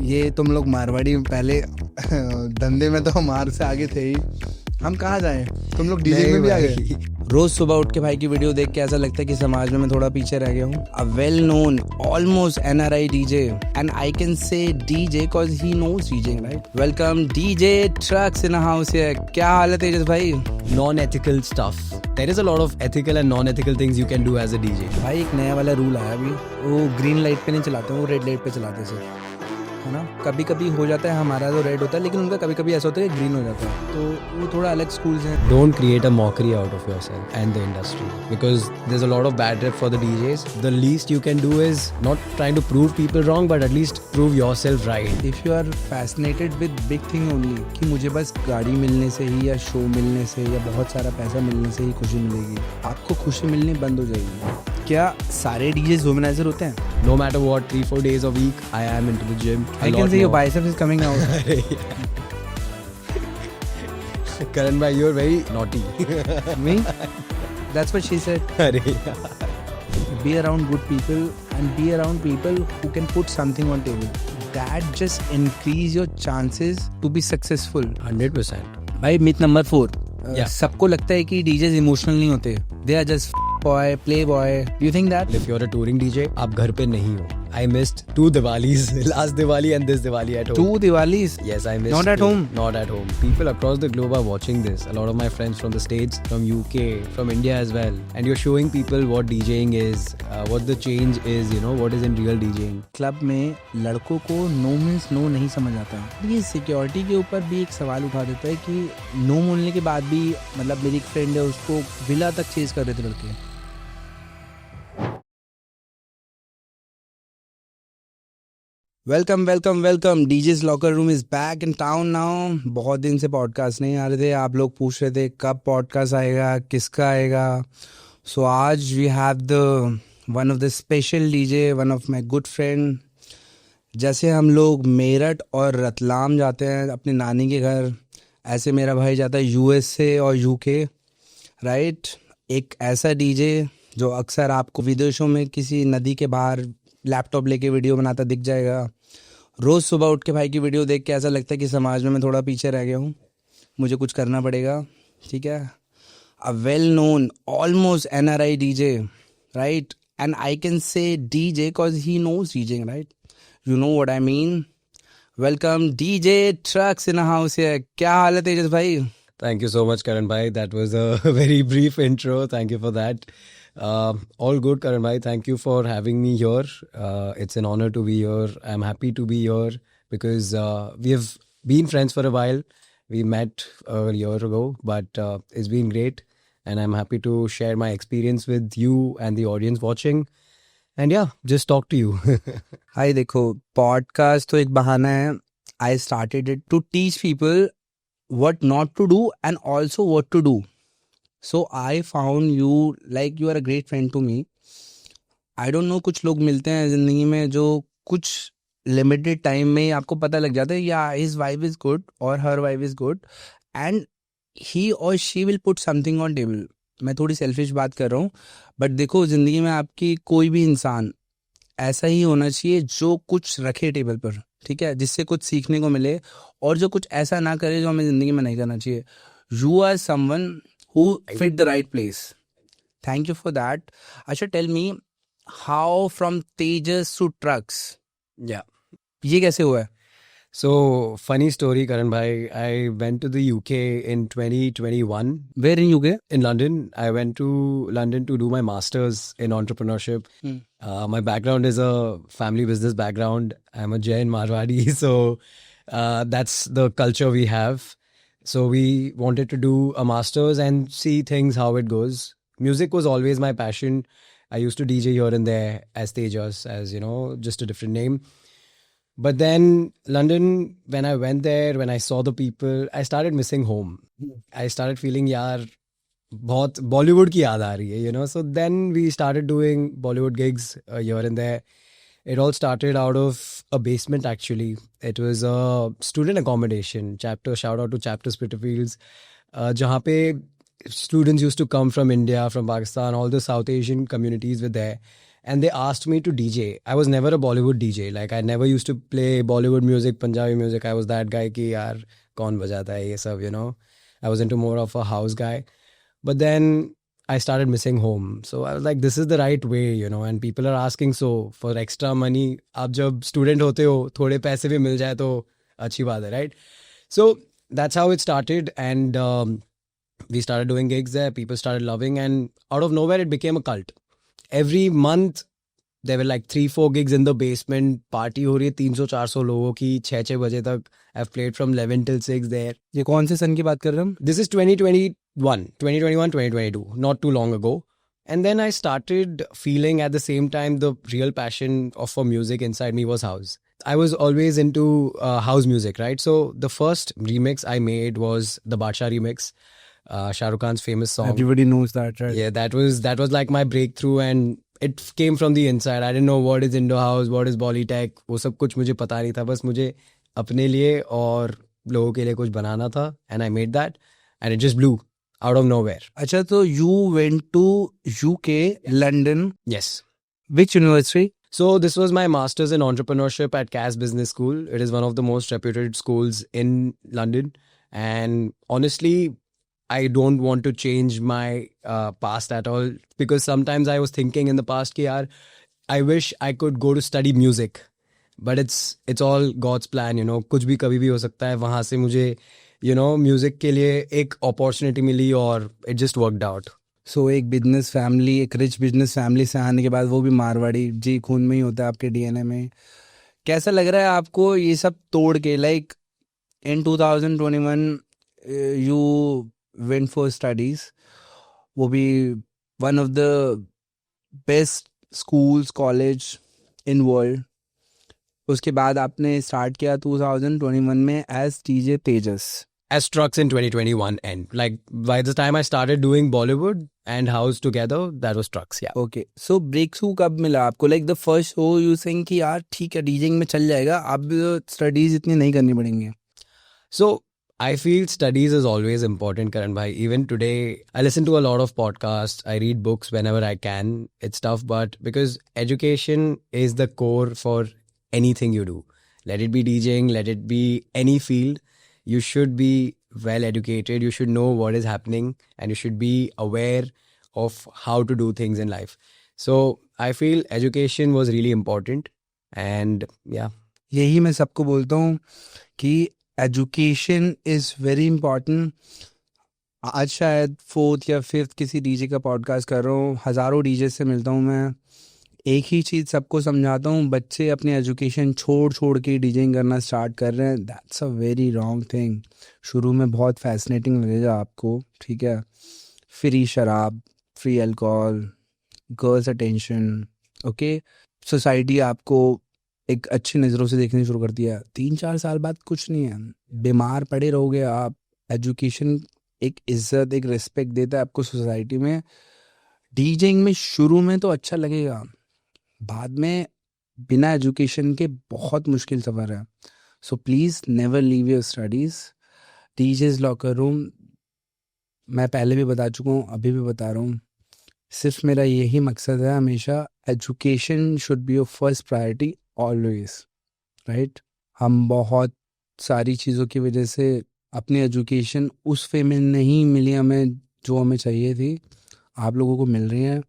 ये तुम लोग मारवाड़ी में पहले धंधे में तो हमार से आगे थे ही। हम कहाँ जाएं? तुम लोग डीजे में भी आ गए। रोज सुबह उठ के भाई की वीडियो देख के ऐसा लगता है कि समाज में मैं थोड़ा पीछे रह गया हूँ। A well known almost NRI DJ and I can say DJ cause he knows DJing, right? Welcome DJ Trucks in a house here। क्या हाल है तेजस भाई? Non-ethical stuff. There is a lot of ethical and non-ethical things you can do as a DJ. भाई एक नया वाला rule आया अभी, वो ग्रीन लाइट पे नहीं चलाते, वो रेड लाइट पे चलाते सर, है ना। कभी कभी हो जाता है, हमारा तो रेड होता है, लेकिन उनका कभी कभी ऐसा होता है कि ग्रीन हो जाता है, तो वो थोड़ा अलग स्कूल्स हैं। Don't create a mockery out of yourself and the industry because there's a lot of bad rep for the DJs. The least you can do is not trying to prove people wrong, but at least prove yourself right. If you are fascinated with big thing only, कि मुझे बस गाड़ी मिलने से ही या show मिलने से या बहुत सारा पैसा मिलने से ही खुशी मिलेगी, आपको खुशी मिलनी बंद हो जाएगी। क्या सारे डीजेस वुमेनाइजर होते हैं? No matter what, 3-4 days a week, I am into the gym. I can see your biceps is coming out. Karan bhai, you're very naughty. Me? That's what she said. Be around good people and be around people who can put something on table. That just increase your chances to be successful. 100%. भाई myth number 4. Yeah. सबको लगता है कि DJs emotional नहीं होते. They are just boy, play boy. Do you think that? If you're a touring DJ, आप घर पे नहीं हो. I missed 2 Diwalis, last Diwali and this Diwali at home. 2 Diwalis? Yes, I missed. Not at home? Not at home. People across the globe are watching this. A lot of my friends from the States, from UK, from India as well. And you're showing people what DJing is, what the change is, you know, what is in real DJing. Club में लड़कों को no means no नहीं समझ आता। ये security के ऊपर भी एक सवाल उठा देता है कि नो बोलने के बाद भी, मतलब मेरी एक फ्रेंड है, उसको विला तक चेज कर रहे थे लड़के। Welcome DJs locker room is back in town now. बहुत दिन से पॉडकास्ट नहीं आ रहे थे, आप लोग पूछ रहे थे कब पॉडकास्ट आएगा, किसका आएगा। सो आज we have the one of the special DJ, one of my good friend. जैसे हम लोग मेरठ और रतलाम जाते हैं अपनी नानी के घर, ऐसे मेरा भाई जाता है USA और UK, राइट। एक ऐसा डीजे जो अक्सर आपको विदेशों में किसी नदी के बाहर लैपटॉप लेके वीडियो बनाता दिख जाएगा। रोज़ सुबह उठ के भाई की वीडियो देख के ऐसा लगता है कि समाज में मैं थोड़ा पीछे रह गया हूँ, मुझे कुछ करना पड़ेगा, ठीक है। A well known almost NRI DJ, right. And I can say DJ cause he knows DJing, right? You know what I mean? Welcome DJ Trucks in a house here। क्या हाल है तेजस भाई? Thank you so much, Karan bhai. That was a very brief intro. Thank you for that. All good, Karan bhai. Thank you for having me here. It's an honor to be here. I'm happy to be here because we have been friends for a while. We met a year ago, but it's been great. And I'm happy to share my experience with you and the audience watching. And yeah, just talk to you. हाय देखो, podcast तो एक बहाना है। I started it to teach people what not to do and also what to do. So I found you, like you are a great friend to me. I don't know, कुछ लोग मिलते हैं ज़िंदगी में जो कुछ लिमिटेड टाइम में आपको पता लग जाता है या his wife is good or her wife is good and he or she will put something on table. मैं थोड़ी सेल्फिश बात कर रहा हूँ, बट देखो ज़िंदगी में आपकी कोई भी इंसान ऐसा ही होना चाहिए जो कुछ रखे टेबल पर, ठीक है, जिससे कुछ सीखने को मिले, और जो कुछ ऐसा ना करे जो हमें ज़िंदगी में नहीं करना चाहिए। You are someone who fit the right place. Thank you for that. Asha, tell me how from Tejas to Trucks? Yeah. ये कैसे हुआ है? So, funny story, Karan bhai. I went to the UK in 2021. Where in UK? In London. I went to London to do my master's in entrepreneurship. My background is a family business background. I'm a Jain Marwadi, so that's the culture we have. So we wanted to do a master's and see things how it goes. Music was always my passion. I used to DJ here and there as Tejas, as you know, just a different name. But then London, when I went there, when I saw the people, I started missing home. I started feeling, yaar, बहुत Bollywood की याद आ रही है, you know. So then we started doing Bollywood gigs here and there. It all started out of a basement, actually. It was a student accommodation chapter. Shout out to Chapter Spitalfields, जहाँ पे students used to come from India, from Pakistan, all the South Asian communities were there. and they asked me to DJ. I was never a Bollywood DJ. Like I never used to play Bollywood music, Punjabi music. I was that guy ki yaar kaun bajata hai ye sab, you know. I was into more of a house guy. But then I started missing home. So I was like, this is the right way, you know, and people are asking so for extra money. आप जब student होते हो, थोड़े पैसे भी मिल जाए तो अच्छी बात है, right? So that's how it started, and we started doing gigs there. People started loving, and out of nowhere, it became a cult. Every month, there were like 3-4 gigs in the basement. Party हो रही है 300-400 लोगों की 6-6 बजे तक. I've played from 11 till 6 there. ये कौन से सन की बात कर रहे हैं हम? This is 2022, not too long ago. And then I started feeling at the same time the real passion for music inside me was house. I was always into house music, right? So the first remix I made was the Badshah remix, Shah Rukh Khan's famous song. Everybody knows that, right? Yeah, that was like my breakthrough, and it came from the inside. I didn't know what is Indo house, what is Bolly Tech. वो सब कुछ मुझे पता नहीं था. बस मुझे अपने लिए और लोगों के लिए कुछ बनाना था, and I made that, and it just blew out of nowhere. अच्छा, तो you went to UK, London. Yes. Which university? So this was my master's in entrepreneurship at Cass Business School. It is one of the most reputed schools in London. And honestly, I don't want to change my past at all, because sometimes I was thinking in the past, ki yaar, I wish I could go to study music, but it's all God's plan, you know. कुछ भी कभी भी हो सकता है. वहाँ से मुझे, you know, music के लिए एक opportunity मिली और it just worked out. So एक बिजनेस फैमिली, एक रिच बिजनेस फैमिली से आने के बाद, वो भी मारवाड़ी, जी खून में ही होता है आपके डीएनए में. कैसा लग रहा है आपको ये सब तोड़ के? Like in 2021 you went for studies, वो भी one of the best schools college in world. उसके बाद आपने स्टार्ट किया 2021 में as DJ Tejas. As Trucks in 2021 end. Like by the time I started doing Bollywood and house together, that was Trucks, yeah. Okay. So breakthrough कब मिला आपको? Like the first show you saying कि यार ठीक है डीजिंग में चल जाएगा, अब स्टडीज इतनी नहीं करनी पड़ेंगी. So I feel studies is always important, Karan bhai. Even today, I listen to a lot of podcasts. I read books whenever I can. It's tough, but because education is the core for anything you do. Let it be DJing, let it be any field. You should be well educated. You should know what is happening, and you should be aware of how to do things in life. So I feel education was really important, and yeah. यही मैं सबको बोलता हूँ कि education is very important. आज शायद 4th या 5th किसी डीजे का पॉडकास्ट कर रहा हूँ, हज़ारों डीजे से मिलता हूँ मैं. एक ही चीज़ सबको समझाता हूँ, बच्चे अपनी एजुकेशन छोड़ के डीजिंग करना स्टार्ट कर रहे हैं. That's a very wrong thing. शुरू में बहुत फैसिनेटिंग लगेगा आपको, ठीक है, फ्री शराब, free alcohol, girls attention, okay. Society आपको एक अच्छी नज़रों से देखनी शुरू करती है. 3-4 साल बाद कुछ नहीं है, बीमार पड़े रहोगे आप. एजुकेशन एक इज्जत, एक रिस्पेक्ट देता है आपको सोसाइटी में. डीजिंग में शुरू में तो अच्छा लगेगा, बाद में बिना एजुकेशन के बहुत मुश्किल सफ़र है. So please never leave your studies. DJs locker room, मैं पहले भी बता चुका हूँ, अभी भी बता रहा हूँ, सिर्फ मेरा यही मकसद है हमेशा, education should be your first priority always, right. हम बहुत सारी चीज़ों की वजह से अपनी एजुकेशन उस वे में नहीं मिली हमें जो हमें चाहिए थी. आप लोगों को मिल रही है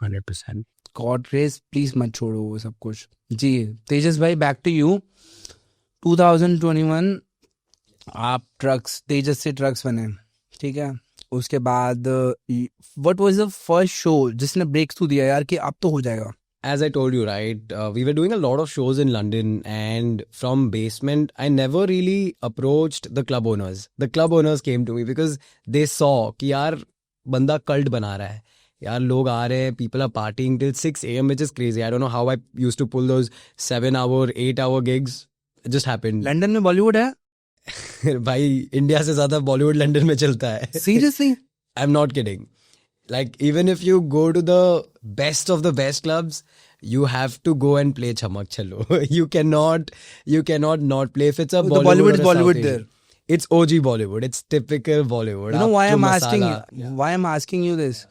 100%. गॉड रेस, प्लीज मत छोड़ो वो सब कुछ. जी तेजस भाई, बैक टू यू. 2021 आप ट्रक्स, तेजस से ट्रक्स बने, ठीक है. उसके बाद what was the first show जिसने ब्रेक थ्रू दिया यार कि अब तो हो जाएगा? As I told you, right, we were doing a lot of shows in London, and from basement, I never really approached the club owners. The club owners came to me because they saw कि यार बंदा cult बना रहा है, यार लोग आ रहे हैं, people are partying till 6 a.m, which is crazy. I don't know how I used to pull those 7-hour, 8-hour gigs. It just happened. London में बॉलीवुड है भाई, इंडिया से ज्यादा बॉलीवुड लंदन में चलता है. Seriously? I'm not kidding. Like, even if you go to the best of the best clubs, you have to go and play Chamak Chalo. You cannot not play. If it's a Bollywood, Bollywood is or a Bollywood South there. Asian, it's OG Bollywood. It's typical Bollywood. You know why जो I'm masala- asking you? Why I'm asking you this?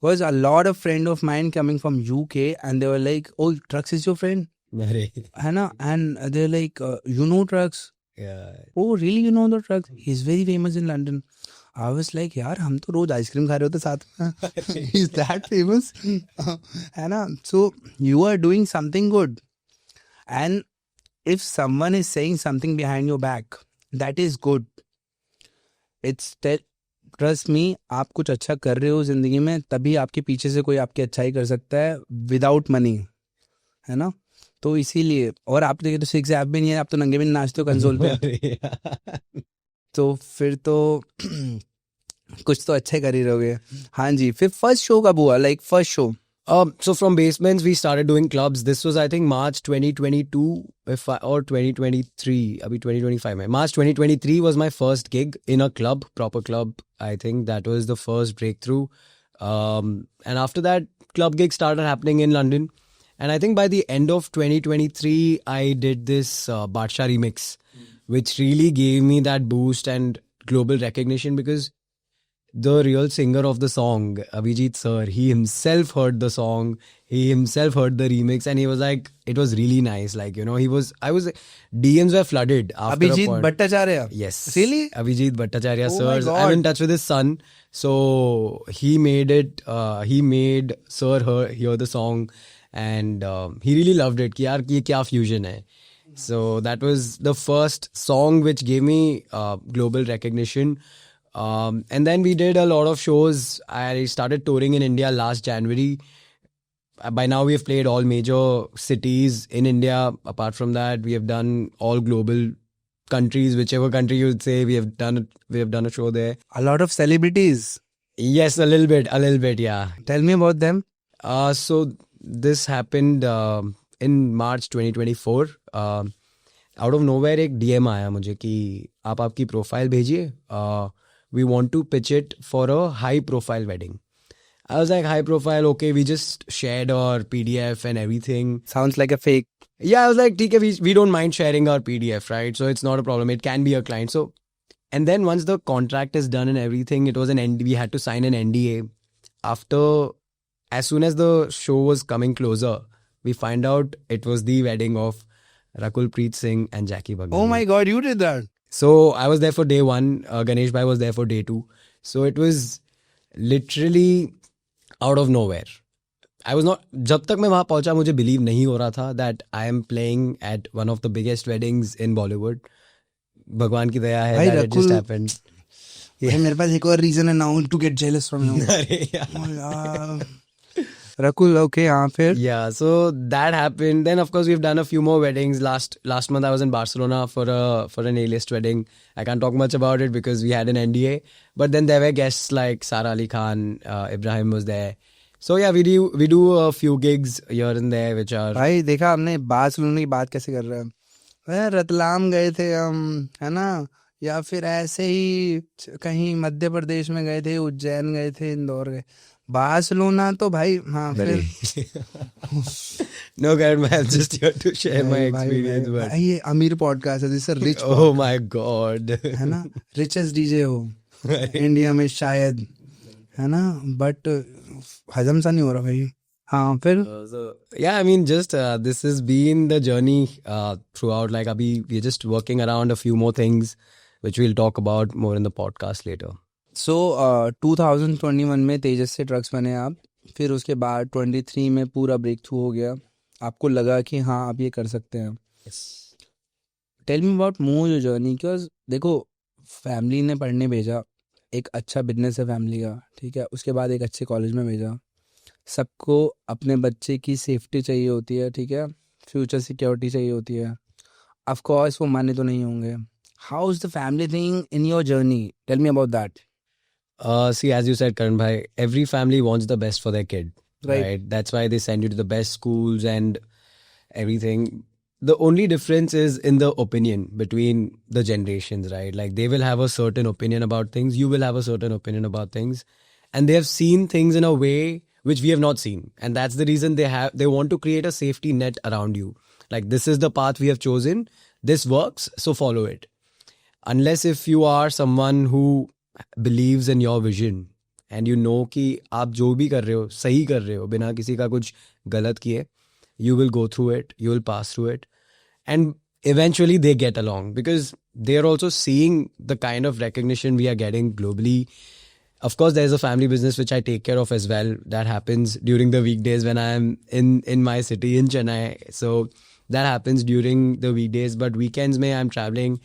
was a lot of friend of mine coming from UK and they were like, oh, Trucks is your friend, Arey. है ना? And they're like, you know Trucks? Yeah. Oh, really? You know the Trucks? He's very famous in London. I was like, यार हम तो रोज ice cream खा रहे होते साथ में. He's that famous, है ना? So you are doing something good, and if someone is saying something behind your back, that is good. It's trust me, आप कुछ अच्छा कर रहे हो जिंदगी में, तभी आपके पीछे से कोई आपकी अच्छाई कर सकता है विदाउट मनी, है ना? तो इसीलिए, और आप देखिए तो 6 ऐप भी नहीं है, आप तो नंगे भी नहीं नाचते हो कंसोल पे. तो फिर तो कुछ तो अच्छे कर ही रहोगे. हाँ जी. फिर फर्स्ट शो कब हुआ, like first show? So from Basements, we started doing clubs. This was, I think, March 2022 or 2023. Abhi 2025 mein. March 2023 was my first gig in a club, proper club. I think that was the first breakthrough. And after that, club gigs started happening in London. And I think by the end of 2023, I did this Badsha remix, which really gave me that boost and global recognition, because the real singer of the song, Abhijit sir, he himself heard the song, he himself heard the remix, and he was like, it was really nice. Like, you know, DMs were flooded after a Abhijit point. Bhattacharya? Yes. Really? Abhijit Bhattacharya Oh sir. my God. I'm in touch with his son. So he made sir hear the song, and he really loved it. Ki yaar, ye kya fusion hai. So that was the first song which gave me global recognition. And then we did a lot of shows. I started touring in India last January. By now we have played all major cities in India. Apart from that, we have done all global countries, whichever country you would say, we have done a show there. A lot of celebrities. Yes, a little bit, yeah. Tell me about them. So this happened in March 2024. Out of nowhere एक DM आया मुझे कि आप आपकी profile भेजिए. We want to pitch it for a high profile wedding. I was like, high profile, okay, we just shared our PDF and everything. Sounds like a fake. Yeah, I was like, okay, we don't mind sharing our PDF, right? So it's not a problem. It can be a client. So, and then once the contract is done and everything, it was we had to sign an NDA. As soon as the show was coming closer, we find out it was the wedding of Rakul Preet Singh and Jackie Bhagnani. Oh my God, you did that. So I was there for day 1. Ganesh Bhai was there for day 2. So it was literally out of nowhere. I was not. जब तक मैं वहाँ पहुँचा मुझे believe नहीं हो रहा था that I am playing at one of the biggest weddings in Bollywood. भगवान की दया है that it just happened. Yeah. मेरे पास एक और reason है now to get jealous from you. अरे यार. Oh, यार. Rakul, okay, हाँ फिर? Yeah, so that happened. Then of course we've done a few more weddings. Last month I was in Barcelona for an A-list wedding. I can't talk much about it because we had an NDA. But then there were guests like Sara Ali Khan, Ibrahim was there. So yeah, we do a few gigs here and there which are. भाई देखा हमने Barcelona की बात कैसे कर रहे हैं. रतलाम गए थे हम, है ना? या फिर ऐसे ही कहीं मध्य प्रदेश में गए थे, उज्जैन गए थे, इंदौर गए. बार्सिलोना तो भाई हाँ फिर. No, Karan, I'm just here to share my experience. But ये अमीर पॉडकास्ट है, this rich. oh my God. है ना? रिचेस्ट डीजे हो इंडिया में शायद, है ना? बट हजम सा नहीं हो रहा भाई. हाँ फिर. So, yeah, I mean, just this has been the journey throughout. Like, we're just working around a few more things, which we'll talk about more in the podcast later. So 2021 में तेजस से ट्रक्स बने आप. फिर उसके बाद 23 में पूरा break through हो गया. आपको लगा कि हाँ आप ये कर सकते हैं. Tell me about more your journey. Because देखो, फैमिली ने पढ़ने भेजा, एक अच्छा बिजनेस है फैमिली का, ठीक है. उसके बाद एक अच्छे कॉलेज में भेजा. सबको अपने बच्चे की सेफ्टी चाहिए होती है, ठीक है. फ्यूचर सिक्योरिटी चाहिए होती है. ऑफ कोर्स वो माने तो नहीं होंगे. How is the family thing in your journey? Tell me about that. See, as you said, Karan bhai, every family wants the best for their kid. Right? That's why they send you to the best schools and everything. The only difference is in the opinion between the generations, right? Like, they will have a certain opinion about things. You will have a certain opinion about things. And they have seen things in a way which we have not seen. And that's the reason they want to create a safety net around you. Like, this is the path we have chosen. This works, so follow it. Unless if you are someone who believes in your vision and you know कि आप जो भी कर रहे हो सही कर रहे हो बिना किसी का कुछ गलत किए, you will go through it, you will pass through it, and eventually they get along because they are also seeing the kind of recognition we are getting globally. Of course, there's a family business which I take care of as well. That happens during the weekdays when I am in my city in Chennai. So that happens during the weekdays. But weekends, mein I'm traveling.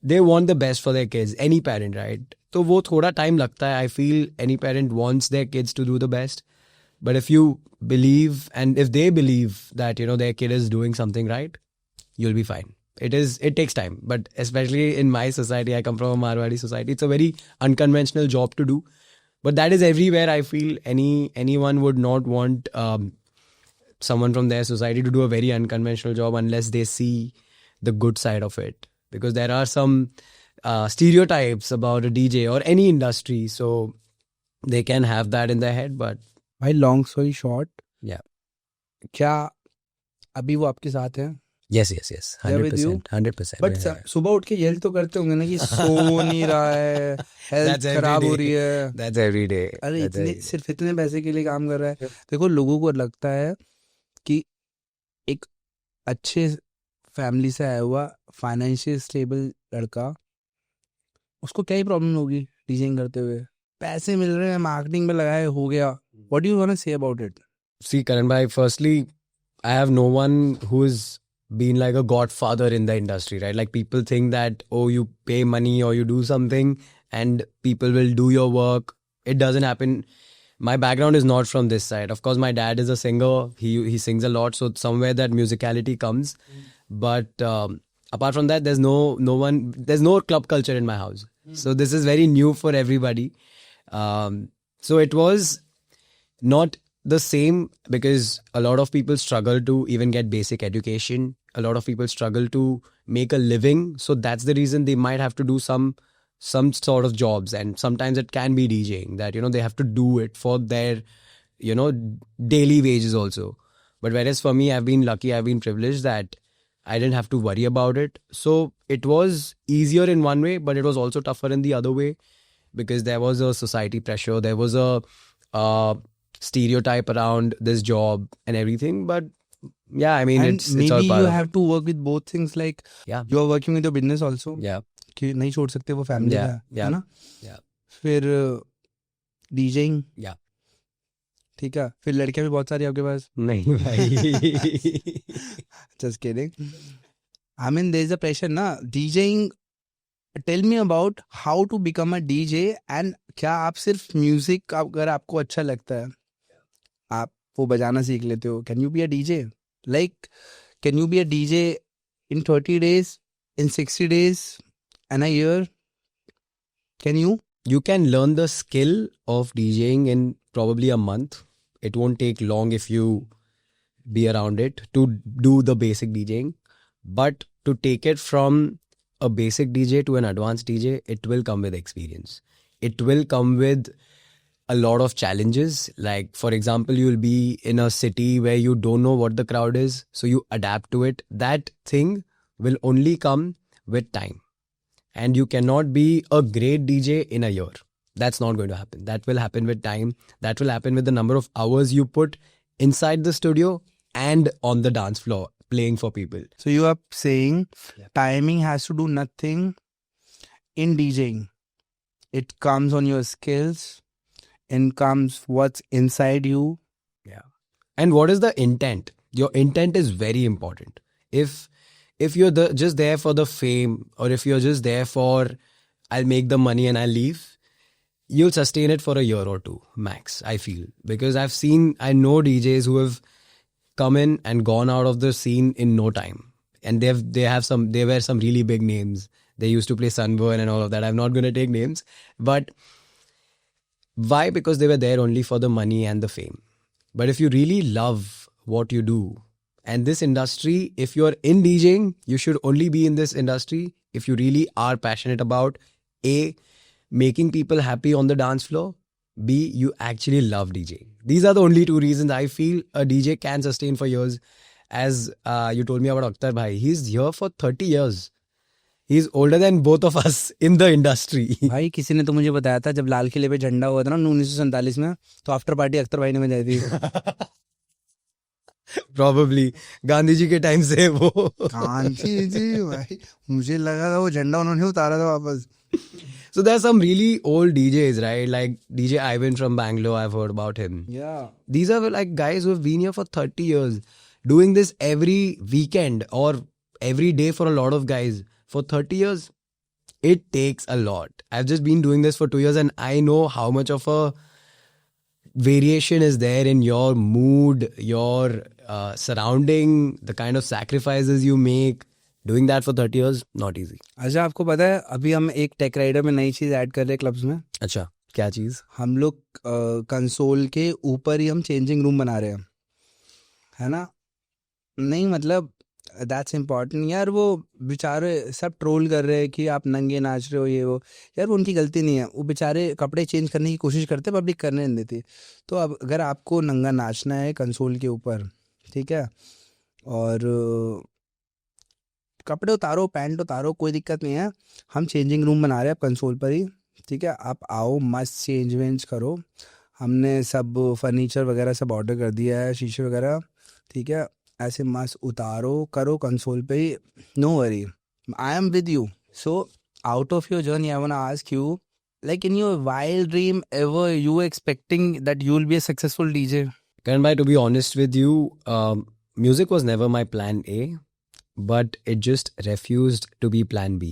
They want the best for their kids. Any parent, right? तो वो थोड़ा time लगता है. I feel any parent wants their kids to do the best. But if you believe and if they believe that their kid is doing something right, you'll be fine. It takes time, but especially in my society, I come from a Marwadi society, it's a very unconventional job to do, but that is everywhere. I feel anyone would not want someone from their society to do a very unconventional job unless they see the good side of it, because there are some stereotypes about a DJ or any industry, so they can have that in their head. But भाई long story short, yeah, क्या अभी वो आपके साथ हैं? yes, They're with you? 100%. But सुबह उठ के येल तो करते होंगे ना कि सो नहीं रहा है, हेल्थ That's every खराब हो day. रही है. That's every day. अरे That's इतने every day. सिर्फ इतने पैसे के लिए काम कर रहा है. देखो लोगों को लगता है कि एक अच्छे फैमिली से आया हुआ फाइनेंशियल स्टेबल लड़का, उसको क्या ही प्रॉब्लम होगी डीजेइंग करते हुए. पैसे मिल रहे हैं, मार्केटिंग में लगाए, हो गया. What do you want to say about it? See, Karan bhai, firstly, I have no one who's been like a godfather in the industry, right? Like people think that, oh, you pay money or you do something and people will do your work. It doesn't happen. My background is not from this side. Of course, my dad is a singer. He sings a lot. So somewhere that musicality comes. But apart from that, there's there's no club culture in my house. So this is very new for everybody. So it was not the same because a lot of people struggle to even get basic education. A lot of people struggle to make a living. So that's the reason they might have to do some sort of jobs. And sometimes it can be DJing that, they have to do it for their, daily wages also. But whereas for me, I've been lucky, I've been privileged that I didn't have to worry about it. So it was easier in one way, but it was also tougher in the other way because there was a society pressure. There was a stereotype around this job and everything. But yeah, I mean, And it's all maybe part you of, have to work with both things, like yeah, you are working with your business also, yeah, कि नहीं छोड़ सकते वो family Yeah, का, yeah, है ना? yeah, फिर DJing, yeah. ठीक है. फिर लड़कियां भी बहुत सारी आपके पास. नहीं भाई. Just kidding. I mean, there is a pressure ना DJing. Tell me about how to become a DJ and क्या आप सिर्फ म्यूजिक अगर आपको अच्छा लगता है आप वो बजाना सीख लेते हो? Can you be a DJ? Like, can you be a DJ in 30 days, in 60 days, and a year? Can you? You can learn the skill of DJing in probably a month. It won't take long if you be around it to do the basic DJing. But to take it from a basic DJ to an advanced DJ, it will come with experience. It will come with a lot of challenges. Like, for example, you'll be in a city where you don't know what the crowd is, so you adapt to it. That thing will only come with time. And you cannot be a great DJ in a year. That's not going to happen. That will happen with time. That will happen with the number of hours you put inside the studio and on the dance floor playing for people. So you are saying timing has to do nothing in DJing. It comes on your skills and comes what's inside you. Yeah. And what is the intent? Your intent is very important. If you're just there for the fame, or if you're just there for I'll make the money and I'll leave, you'll sustain it for a year or two max, I feel. Because I know DJs who have come in and gone out of the scene in no time. And they were some really big names. They used to play Sunburn and all of that. I'm not going to take names. But why? Because they were there only for the money and the fame. But if you really love what you do, and this industry, if you're in DJing, you should only be in this industry if you really are passionate about A, making people happy on the dance floor, B, you actually love DJing. These are the only two reasons I feel a DJ can sustain for years. As you told me about Akhtar Bhai, he's here for 30 years. He's older than both of us in the industry. भाई किसी ने तो मुझे बताया था जब लाल किले पे झंडा हुआ था ना 1947 में, तो आफ्टर पार्टी अख्तर भाई ने बजाई थी. Probably गांधी जी के टाइम से वो. गांधी जी भाई, मुझे लगा था वो झंडा उन्होंने उतारा था वापस. So there's some really old DJs, right? Like DJ Ivan from Bangalore, I've heard about him. Yeah. These are like guys who have been here for 30 years, doing this every weekend or every day for a lot of guys for 30 years. It takes a lot. I've just been doing this for 2 years and I know how much of a variation is there in your mood, your surrounding, the kind of sacrifices you make. Doing that for 30 years, not easy. अच्छा, आपको पता है अभी हम एक take rider में नई चीज ऐड कर रहे हैं क्लब्स में. अच्छा, क्या चीज? हम लोग कंसोल के ऊपर ही हम चेंजिंग रूम बना रहे हैं, है ना. नहीं मतलब दैट्स इम्पॉर्टेंट यार. वो बेचारे सब ट्रोल कर रहे हैं कि आप नंगे नाच रहे हो ये वो. यार वो उनकी गलती नहीं है, वो बेचारे कपड़े चेंज करने की कोशिश करते, पब्लिक करने नहीं देती. तो अब अगर आपको नंगा नाचना है कंसोल के ऊपर, ठीक है, और कपड़े उतारो, पैंट उतारो, कोई दिक्कत नहीं है. हम चेंजिंग रूम बना रहे हैं अब कंसोल पर ही, ठीक है. आप आओ, मस्त चेंज वेंज करो. हमने सब फर्नीचर वगैरह सब ऑर्डर कर दिया है, शीशे वगैरह, ठीक है. ऐसे मस्त उतारो करो कंसोल पे ही, no worry, I am with you. So out of your journey I want to ask you, like in your wild dream ever you were expecting that you will be a successful DJ? Karan bhai, to be honest with you, music was never my plan A, but it just refused to be plan B.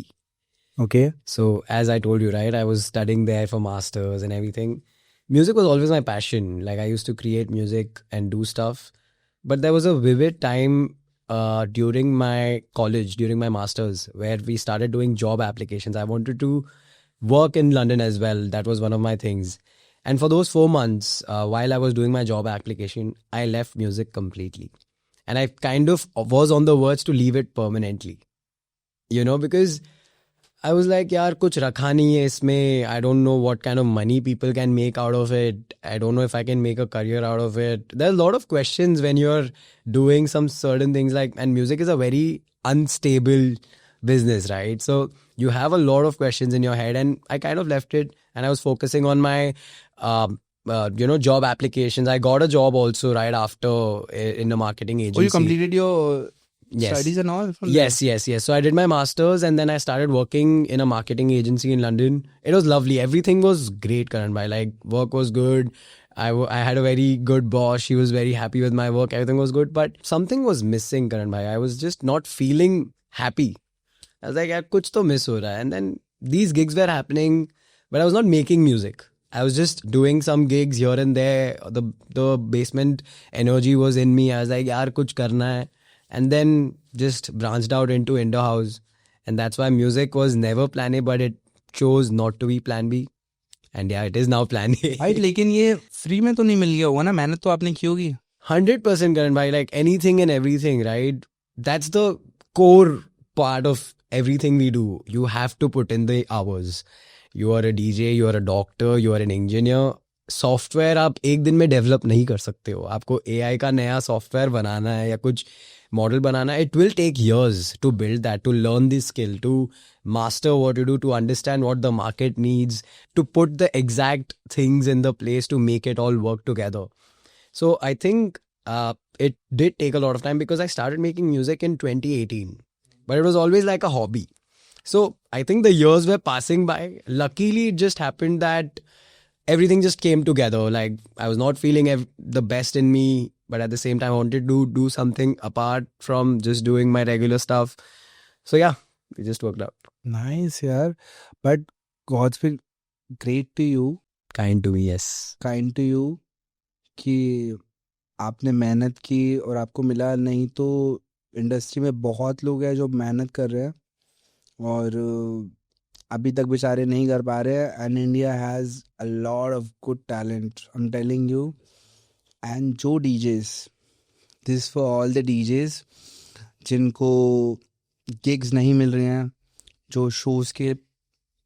Okay. So as I told you, right, I was studying there for masters and everything. Music was always my passion. Like I used to create music and do stuff. But there was a vivid time during my college, during my masters, where we started doing job applications. I wanted to work in London as well. That was one of my things. And for those 4 months, while I was doing my job application, I left music completely. And I kind of was on the verge to leave it permanently. You know, because I was like, yaar, kuch rakha nahi hai isme. I don't know what kind of money people can make out of it. I don't know if I can make a career out of it. There's a lot of questions when you're doing some certain things like, and music is a very unstable business, right? So you have a lot of questions in your head, and I kind of left it and I was focusing on my job applications. I got a job also right after in a marketing agency. Oh, you completed your Yes. studies and all from Yes. So I did my masters and then I started working in a marketing agency in London. It was lovely. Everything was great, Karan bhai. Like work was good. I had a very good boss. She was very happy with my work. Everything was good. But something was missing, Karan bhai. I was just not feeling happy. I was like, yaar, kuch to miss ho raha hai. And then these gigs were happening, but I was not making music. I was just doing some gigs here and there. The basement energy was in me. I was like, yaar, kuch karna hai. And then just branched out into Indo House. And that's why music was never plan A, but it chose not to be plan B. And yeah, it is now plan A. भाई लेकिन ये free में तो नहीं मिल गया होगा ना, मेहनत तो आपने की होगी. 100% Karan bhai, like anything and everything, right? That's the core part of everything we do. You have to put in the hours. You are a DJ, you are a doctor, you are an engineer. Software आप एक दिन में develop नहीं कर सकते हो. आपको AI का नया सॉफ्टवेयर बनाना है या कुछ मॉडल बनाना है, it will take years to build that, to learn this skill, to master what you do, to understand what the market needs, to put the exact things in the place to make it all work together. So I think it did take a lot of time because I started making music in 2018, but it was always like a hobby. So I think the years were passing by. Luckily, it just happened that everything just came together. Like I was not feeling the best in me, but at the same time I wanted to do something apart from just doing my regular stuff. So yeah, it just worked out. Nice यार. But God's been great to you. Kind to me, yes. Kind to you कि आपने मेहनत की और आपको मिला. नहीं तो इंडस्ट्री में बहुत लोग हैं जो मेहनत कर रहे हैं और अभी तक बेचारे नहीं कर पा रहे हैं. And India has a lot of good talent, I am telling you. And जो DJs, this for all the DJs जिनको गिग्स नहीं मिल रहे हैं, जो शोज़ के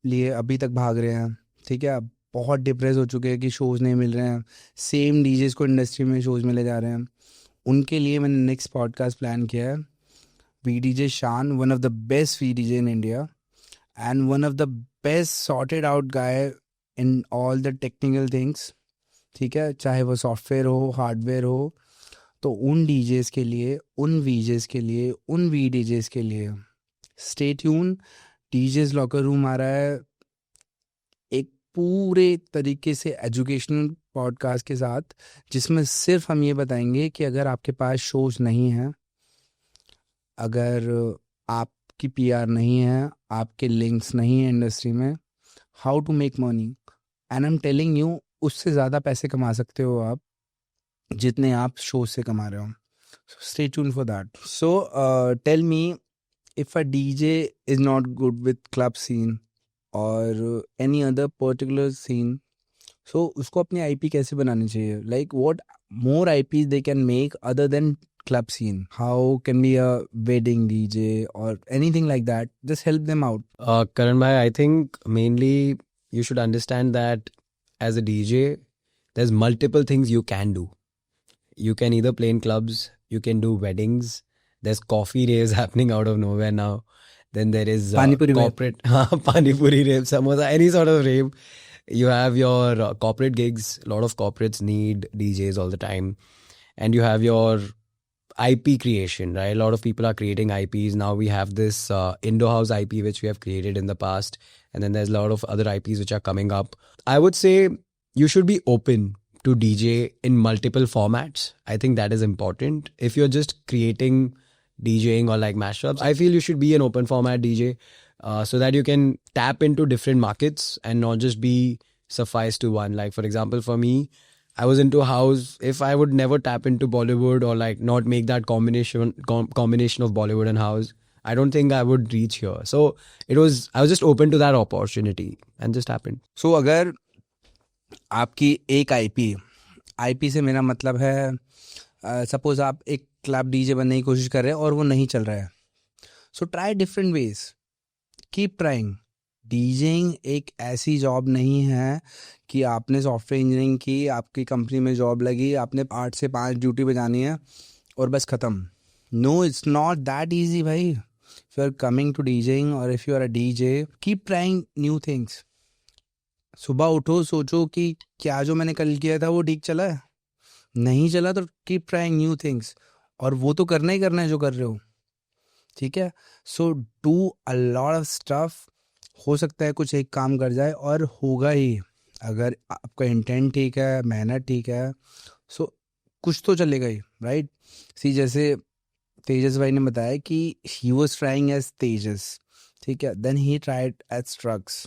लिए अभी तक भाग रहे हैं, ठीक है, बहुत डिप्रेस हो चुके हैं कि शोज़ नहीं मिल रहे हैं. सेम डीजेस को इंडस्ट्री में शोज़ मिले जा रहे हैं. उनके लिए मैंने नेक्स्ट पॉडकास्ट प्लान किया है. VDJ Shan, one of the best VDJ in India. and one of the best sorted out guy in all the technical things. ठीक है, चाहे वो सॉफ्टवेयर हो, हार्डवेयर हो, तो उन डीजेस के लिए, उन वीजेस के लिए, उन वी डीजेस के लिए stay tune. DJs locker room आ रहा है एक पूरे तरीके से एजुकेशनल पॉडकास्ट के साथ, जिसमें सिर्फ हम ये बताएंगे कि अगर आपके पास शोज नहीं हैं, अगर आपकी पीआर नहीं है, आपके लिंक्स नहीं है इंडस्ट्री में, how to make money. And I am telling you, उससे ज़्यादा पैसे कमा सकते हो आप जितने आप शो से कमा रहे हो. Stay tune for that. So tell me, if a DJ is not good with club scene और any other particular scene, so उसको अपनी आईपी कैसे बनानी चाहिए? Like what more IP they can make other than club scene? How can be a wedding DJ or anything like that? Just help them out. Karan bhai, I think mainly you should understand that as a DJ, there's multiple things you can do. You can either play in clubs, you can do weddings, there's coffee raves happening out of nowhere now. Then there is Pani Puri corporate Pani Puri rave, samosa, any sort of rave. You have your corporate gigs. A lot of corporates need DJs all the time. And you have your IP creation, right? A lot of people are creating IPs. Now we have this Indo House IP which we have created in the past. And then there's a lot of other IPs which are coming up. I would say you should be open to DJ in multiple formats. I think that is important. If you're just creating DJing or like mashups, I feel you should be an open format DJ so that you can tap into different markets and not just be suffice to one. Like for example, for me, I was into house. If I would never tap into Bollywood or like not make that combination of Bollywood and house, I don't think I would reach here. So I was just open to that opportunity and just happened. So अगर आपकी एक IP से मेरा मतलब है, suppose आप एक club DJ बनने की कोशिश कर रहे हैं और वो नहीं चल रहा है, so try different ways, keep trying. DJing एक ऐसी जॉब नहीं है कि आपने सॉफ्टवेयर इंजीनियरिंग की, आपकी कंपनी में जॉब लगी, आपने 8 से 5 ड्यूटी बजानी है और बस ख़त्म. No, it's not that easy भाई. If you are coming to DJing और if you are a DJ, keep trying new things. सुबह उठो, सोचो कि क्या जो मैंने कल किया था वो ठीक चला है, नहीं चला तो कीप ट्राइंग न्यू थिंग्स. और वो तो करना ही करना है जो कर रहे हो, ठीक है. So do a lot of stuff. हो सकता है कुछ एक काम कर जाए और होगा ही, अगर आपका इंटेंट ठीक है, मेहनत ठीक है, सो कुछ तो चलेगा ही, राइट. सी जैसे तेजस भाई ने बताया कि ही वॉज ट्राइंग एज तेजस, ठीक है, देन ही ट्राइड एज स्ट्रक्स,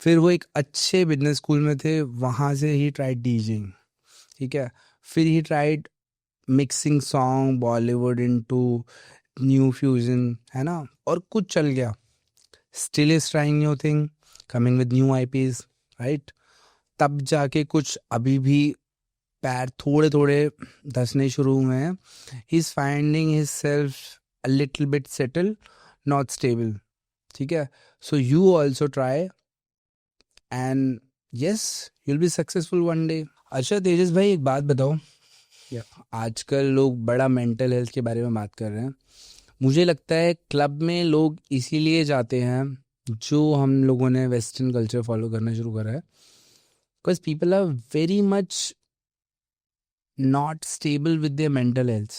फिर वो एक अच्छे बिजनेस स्कूल में थे, वहाँ से ही ट्राइड डीजिंग, ठीक है, फिर he tried mixing song Bollywood into new fusion, है ना, और कुछ चल गया. Still is trying new thing, coming with new IPs, right? तब जाके कुछ अभी भी पैर थोड़े थोड़े धसने शुरू हुए हैं. He's finding himself a little bit settled, not stable, ठीक है. So you also try and yes, you'll be successful one day. अच्छा तेजस भाई, एक बात बताओ. आजकल लोग बड़ा मेंटल हेल्थ के बारे में बात कर रहे हैं. मुझे लगता है क्लब में लोग इसीलिए जाते हैं, जो हम लोगों ने वेस्टर्न कल्चर फॉलो करना शुरू करा है, because people are very much not stable with their mental health.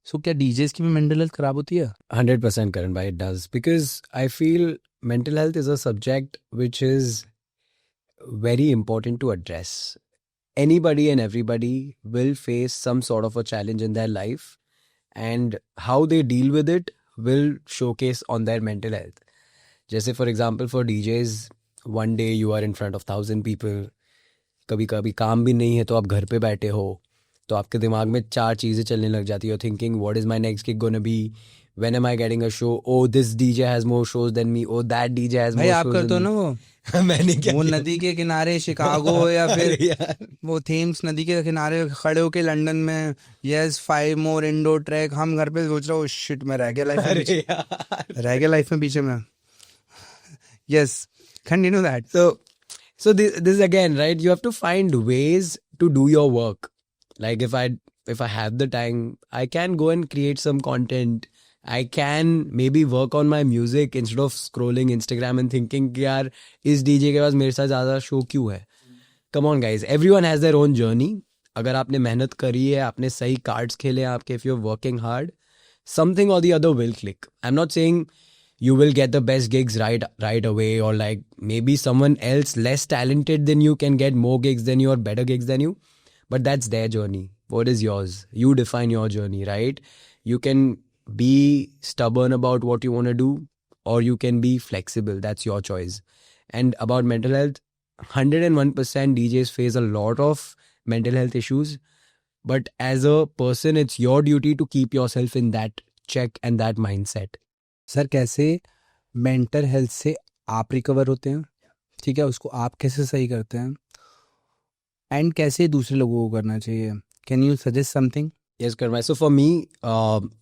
So क्या डीजेस की भी मेंटल हेल्थ खराब होती है? 100% Karan bhai, it does. Because I feel mental health is a subject which is very important to address. Anybody and everybody will face some sort of a challenge in their life, and how they deal with it will showcase on their mental health. जैसे for example for DJs, one day you are in front of 1,000 people, कभी कभी काम भी नहीं है तो आप घर पे बैठे हो, तो आपके दिमाग में 4 चीज़ें चलने लग जाती है. Thinking what is my next gig gonna be, when am I getting a show, oh this DJ has more shows than me, oh that DJ has more भाई आप shows करते हो than ना me. वो मैंने क्या वो किया? नदी के किनारे शिकागो या अरे फिर यार, वो थेम्स नदी के किनारे खड़े होके लंदन में, यस 5 मोर इंडोर ट्रैक. हम घर पे सोच रहे हो शिट में रह गया लाइफ में अरे पीछे, यार. रह गया लाइफ में पीछे में. Yes, continue that. So this again, right? You have to find ways to do your work. Like if I have the time, I can go and create some content. I can maybe work on my music instead of scrolling Instagram and thinking कि यार इस DJ के पास मेरे साथ ज़्यादा show क्यों है. Come on guys, everyone has their own journey. अगर आपने मेहनत करी है, आपने सही cards खेले हैं आपके, if you're working hard, something or the other will click. I'm not saying you will get the best gigs right away, or like maybe someone else less talented than you can get more gigs than you or better gigs than you, but that's their journey. What is yours? You define your journey, right? You can be stubborn about what you want to do, or you can be flexible. That's your choice. And about mental health, 101% DJs face a lot of mental health issues, but as a person, it's your duty to keep yourself in that check and that mindset. Sir कैसे mental health से आप recover होते हैं, ठीक है, उसको आप कैसे सही करते हैं, एंड कैसे दूसरे लोगों को करना चाहिए? Can you suggest something? Yes, Karma. So for me,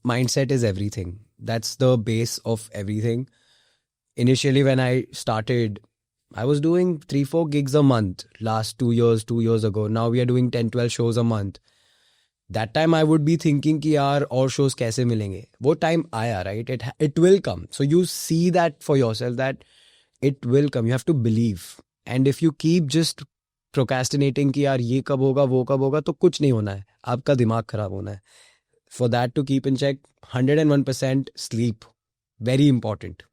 mindset is everything. That's the base of everything. Initially, when I started, I was doing 3-4 gigs a month last 2 years ago. Now we are doing 10-12 shows a month. That time I would be thinking कि यार और shows कैसे मिलेंगे. वो time आया, right? It will come. So you see that for yourself that it will come. You have to believe. And if you keep just procrastinating कि यार ये कब होगा वो कब होगा, तो कुछ नहीं होना है. आपका दिमाग खराब होना है. For that to keep in check, 101% sleep. Very important.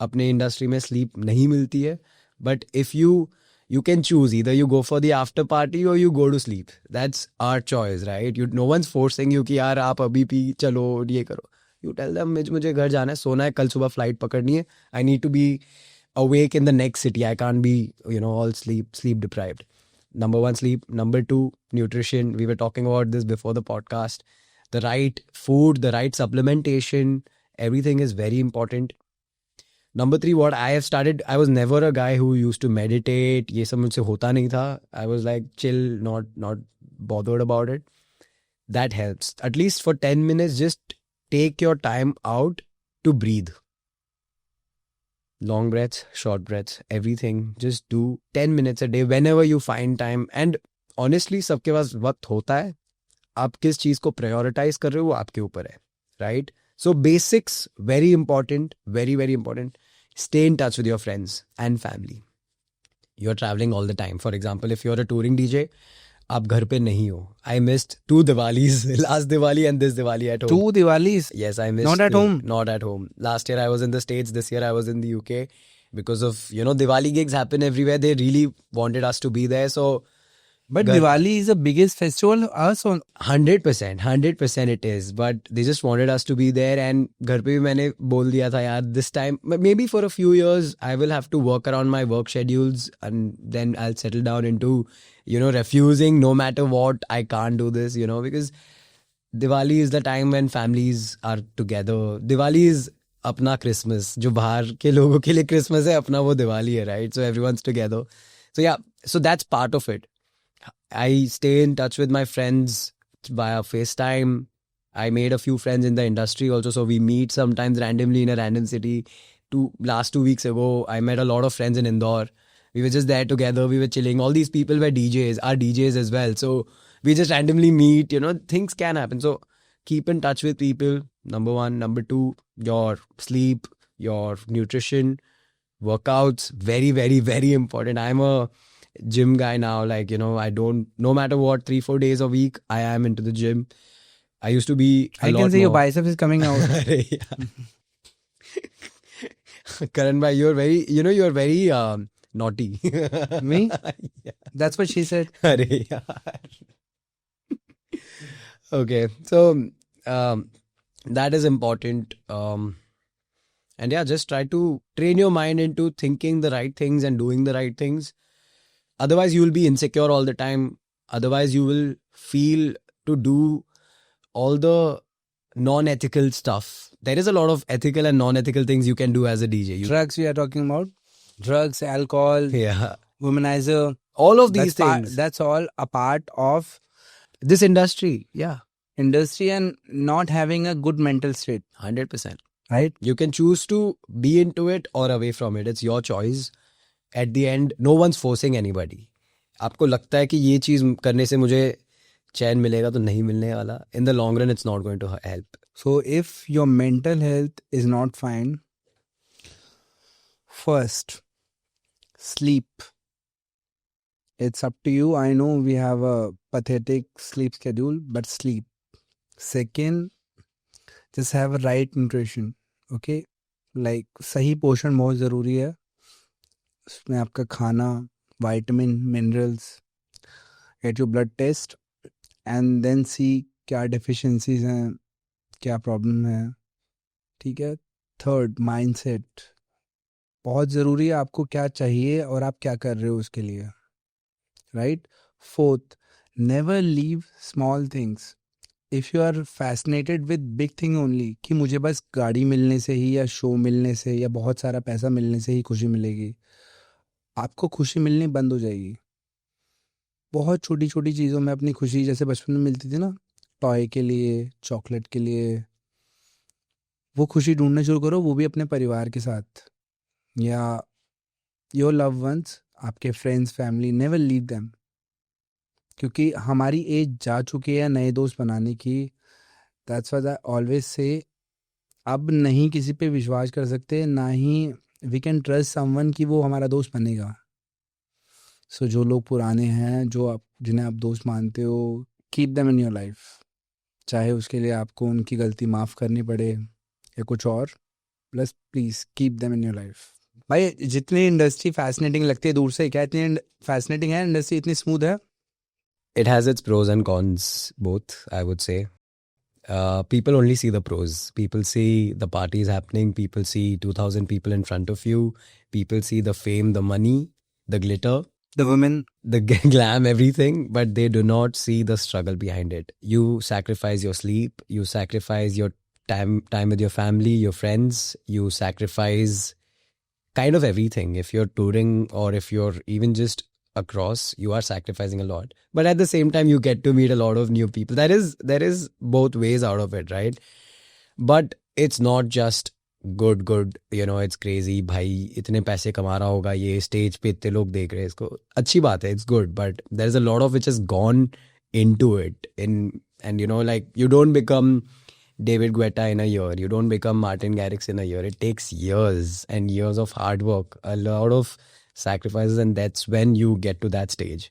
अपने इंडस्ट्री में sleep नहीं मिलती है. But if you can choose, either you go for the after party or you go to sleep. That's our choice, right? No one's forcing you कि यार आप अभी भी चलो ये करो. You tell them मुझे घर जाना है, सोना है, कल सुबह फ्लाइट पकड़नी है. I need to be awake in the next city. I can't be, all sleep deprived. Number 1, sleep. Number 2, nutrition. We were talking about this before the podcast. The right food, the right supplementation, everything is very important. Number 3, what I have started, I was never a guy who used to meditate. ये सब मुझसे होता नहीं था. I was like chill, not bothered about it. That helps. At least for 10 minutes, just take your time out to breathe. Long breaths, short breaths, everything. Just do 10 minutes a day whenever you find time. And honestly, सबके पास वक्त होता है. आप किस चीज़ को prioritize कर रहे हो वो आपके ऊपर है. Right? So basics, very important, very, very important. Stay in touch with your friends and family. You're traveling all the time. For example, if you're a touring DJ, आप घर पे नहीं हो. I missed 2 Diwalis, last Diwali and this Diwali at home. 2 Diwalis? Yes, I missed. Not at home? Not at home. Last year I was in the States, this year I was in the UK. Because of, Diwali gigs happen everywhere. They really wanted us to be there. So, but Diwali is the biggest festival us on. 100% it is. But they just wanted us to be there. And घर पे भी मैंने बोल दिया था यार, this time, maybe for a few years, I will have to work around my work schedules. And then I'll settle down into, refusing no matter what. I can't do this, because Diwali is the time when families are together. Diwali is अपना Christmas. जो बाहर के लोगों के लिए Christmas है, अपना वो Diwali है, right? So everyone's together. So yeah, so that's part of it. I stay in touch with my friends via FaceTime. I made a few friends in the industry also, so we meet sometimes randomly in a random city. Last 2 weeks ago, I met a lot of friends in Indore. We were just there together, we were chilling. All these people were DJs, are DJs as well. So we just randomly meet, things can happen. So keep in touch with people, number 1. Number 2, your sleep, your nutrition, workouts, very, very, very important. I'm a gym guy now, like, I don't, no matter what, 3-4 days a week, I am into the gym. I used to be I can see your bicep is coming out. Karan bhai, you're very naughty. Me? Yeah. That's what she said. Okay, so that is important. And yeah, just try to train your mind into thinking the right things and doing the right things. Otherwise, you will be insecure all the time. Otherwise, you will feel to do all the non-ethical stuff. There is a lot of ethical and non-ethical things you can do as a DJ. Drugs we are talking about. Drugs, alcohol, Yeah. womanizer. All of these things. That's all a part of This industry. Yeah. industry and not having a good mental state. 100%. Right? You can choose to be into it or away from it. It's your choice. At the end, no one's forcing anybody. आपको लगता है कि ये चीज़ करने से मुझे चैन मिलेगा तो नहीं मिलने वाला. In the long run, it's not going to help. So if your mental health is not fine, first, sleep. It's up to you. I know we have a pathetic sleep schedule, but sleep. Second, just have a right nutrition. Okay? Like सही पोषण बहुत ज़रूरी है. उसमें आपका खाना, vitamin, minerals, get your blood test and then see क्या deficiencies हैं, क्या प्रॉब्लम है. ठीक है. Third, mindset. बहुत ज़रूरी है आपको क्या चाहिए और आप क्या कर रहे हो उसके लिए. Right. Fourth, never leave small things. If you are fascinated with big thing only, कि मुझे बस गाड़ी मिलने से ही या शो मिलने से या बहुत सारा पैसा मिलने से ही खुशी मिलेगी, आपको खुशी मिलनी बंद हो जाएगी. बहुत छोटी छोटी चीज़ों में अपनी खुशी, जैसे बचपन में मिलती थी ना, टॉय के लिए, चॉकलेट के लिए, वो खुशी ढूंढना शुरू करो, वो भी अपने परिवार के साथ या योर लव वंस, आपके friends, family. Never leave them. क्योंकि हमारी एज जा चुकी है नए दोस्त बनाने की. That's why I always say, अब नहीं किसी पे विश्वास कर सकते, ना ही वी कैन ट्रस्ट समवन कि वो हमारा दोस्त बनेगा. सो जो लोग पुराने हैं, जो आप जिन्हें आप दोस्त मानते हो, keep them in your life. चाहे उसके लिए आपको उनकी गलती माफ़ करनी पड़े या कुछ और, plus please keep them in your life. भाई जितनी इंडस्ट्री फैसिनेटिंग लगती है दूर से, क्या इतनी फैसिनेटिंग है इंडस्ट्री, इतनी स्मूथ है? It has its pros and cons, both, I would say. People only see the pros. People see the parties happening. People see 2,000 people in front of you. People see the fame, the money, the glitter, The women. the glam, everything, but they do not see the struggle behind it. You sacrifice your sleep. You sacrifice your time with your family, your friends. You sacrifice kind of everything. If you're touring or if you're even just across, you are sacrificing a lot, but at the same time you get to meet a lot of new people. There is both ways out of it, right? But it's not just good, you know. It's crazy, भाई इतने पैसे कमा रहा होगा, ये stage पे इतने लोग देख रहे हैं इसको, अच्छी बात है, it's good, but there is a lot of which has gone into it. And you know, like, you don't become David Guetta in a year. You don't become Martin Garrix in a year. It takes years and years of hard work, a lot of sacrifices, and that's when you get to that stage.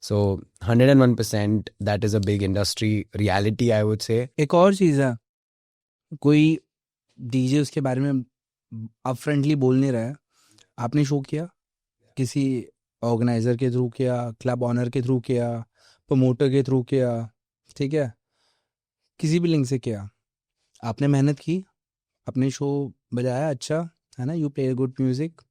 So 101%, that is a big industry reality, I would say. एक और चीज़ है, कोई DJ उसके बारे में अब friendly बोल नहीं रहा है. आपने शो किया, किसी ऑर्गेनाइज़र के थ्रू किया, क्लब ऑनर के थ्रू किया, प्रमोटर के थ्रू किया, ठीक है, किसी भी लिंक से किया, आपने मेहनत की, अपने शो बजाया अच्छा, है ना, you play good music.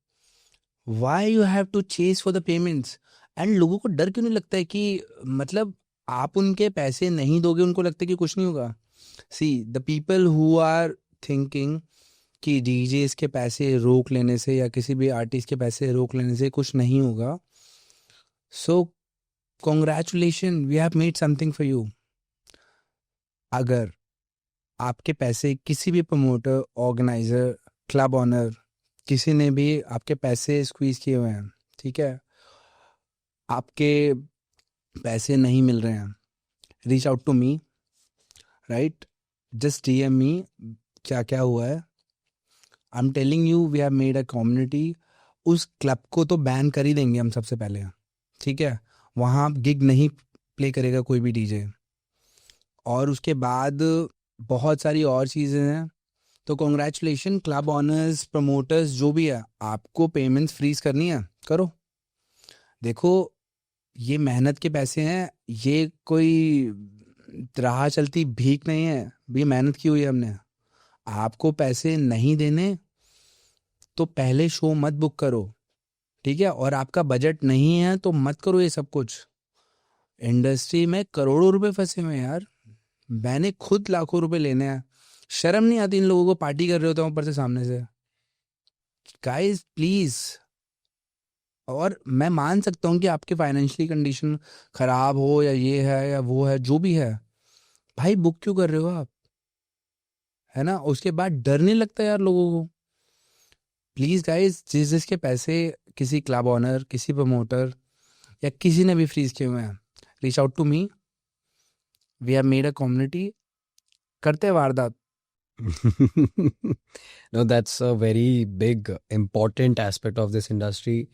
Why you have to chase for the payments? And लोगों को डर क्यों नहीं लगता है कि मतलब आप उनके पैसे नहीं दोगे, उनको लगता है कि कुछ नहीं होगा. See the people who are thinking कि डीजे के पैसे रोक लेने से या किसी भी आर्टिस्ट के पैसे रोक लेने से कुछ नहीं होगा, so congratulation, we have made something for you. अगर आपके पैसे किसी भी प्रमोटर, ऑर्गेनाइजर, क्लब ऑनर, किसी ने भी आपके पैसे स्क्वीज किए हुए हैं, ठीक है, आपके पैसे नहीं मिल रहे हैं, reach out to me, right, just DM me क्या क्या हुआ है. I am telling you, we have made a community. उस क्लब को तो बैन कर ही देंगे हम सबसे पहले, ठीक है, वहाँ गिग नहीं प्ले करेगा कोई भी डीजे. और उसके बाद बहुत सारी और चीज़ें हैं. तो कॉन्ग्रेचुलेशन क्लब ऑनर्स, प्रमोटर्स, जो भी है, आपको पेमेंट्स फ्रीज करनी है, करो. देखो, ये मेहनत के पैसे हैं, ये कोई राह चलती भीख नहीं है, ये मेहनत की हुई है हमने. आपको पैसे नहीं देने तो पहले शो मत बुक करो, ठीक है, और आपका बजट नहीं है तो मत करो ये सब कुछ. इंडस्ट्री में करोड़ों रुपए फंसे हुए हैं यार, मैंने खुद लाखों रुपए लेने हैं. शर्म नहीं आती इन लोगों को? पार्टी कर रहे होते हैं ऊपर से सामने से. Guys please. और मैं मान सकता हूँ कि आपके फाइनेंशियली कंडीशन खराब हो या ये है या वो है, जो भी है, भाई बुक क्यों कर रहे हो आप, है ना? उसके बाद डर नहीं लगता यार लोगों को? प्लीज गाइस, जिसके पैसे किसी क्लब ऑनर, किसी प्रमोटर या किसी ने भी फ्रीज किए हुए हैं, reach out to me. We have made a community. करते हैं वारदात, No, that's a very big, important aspect of this industry.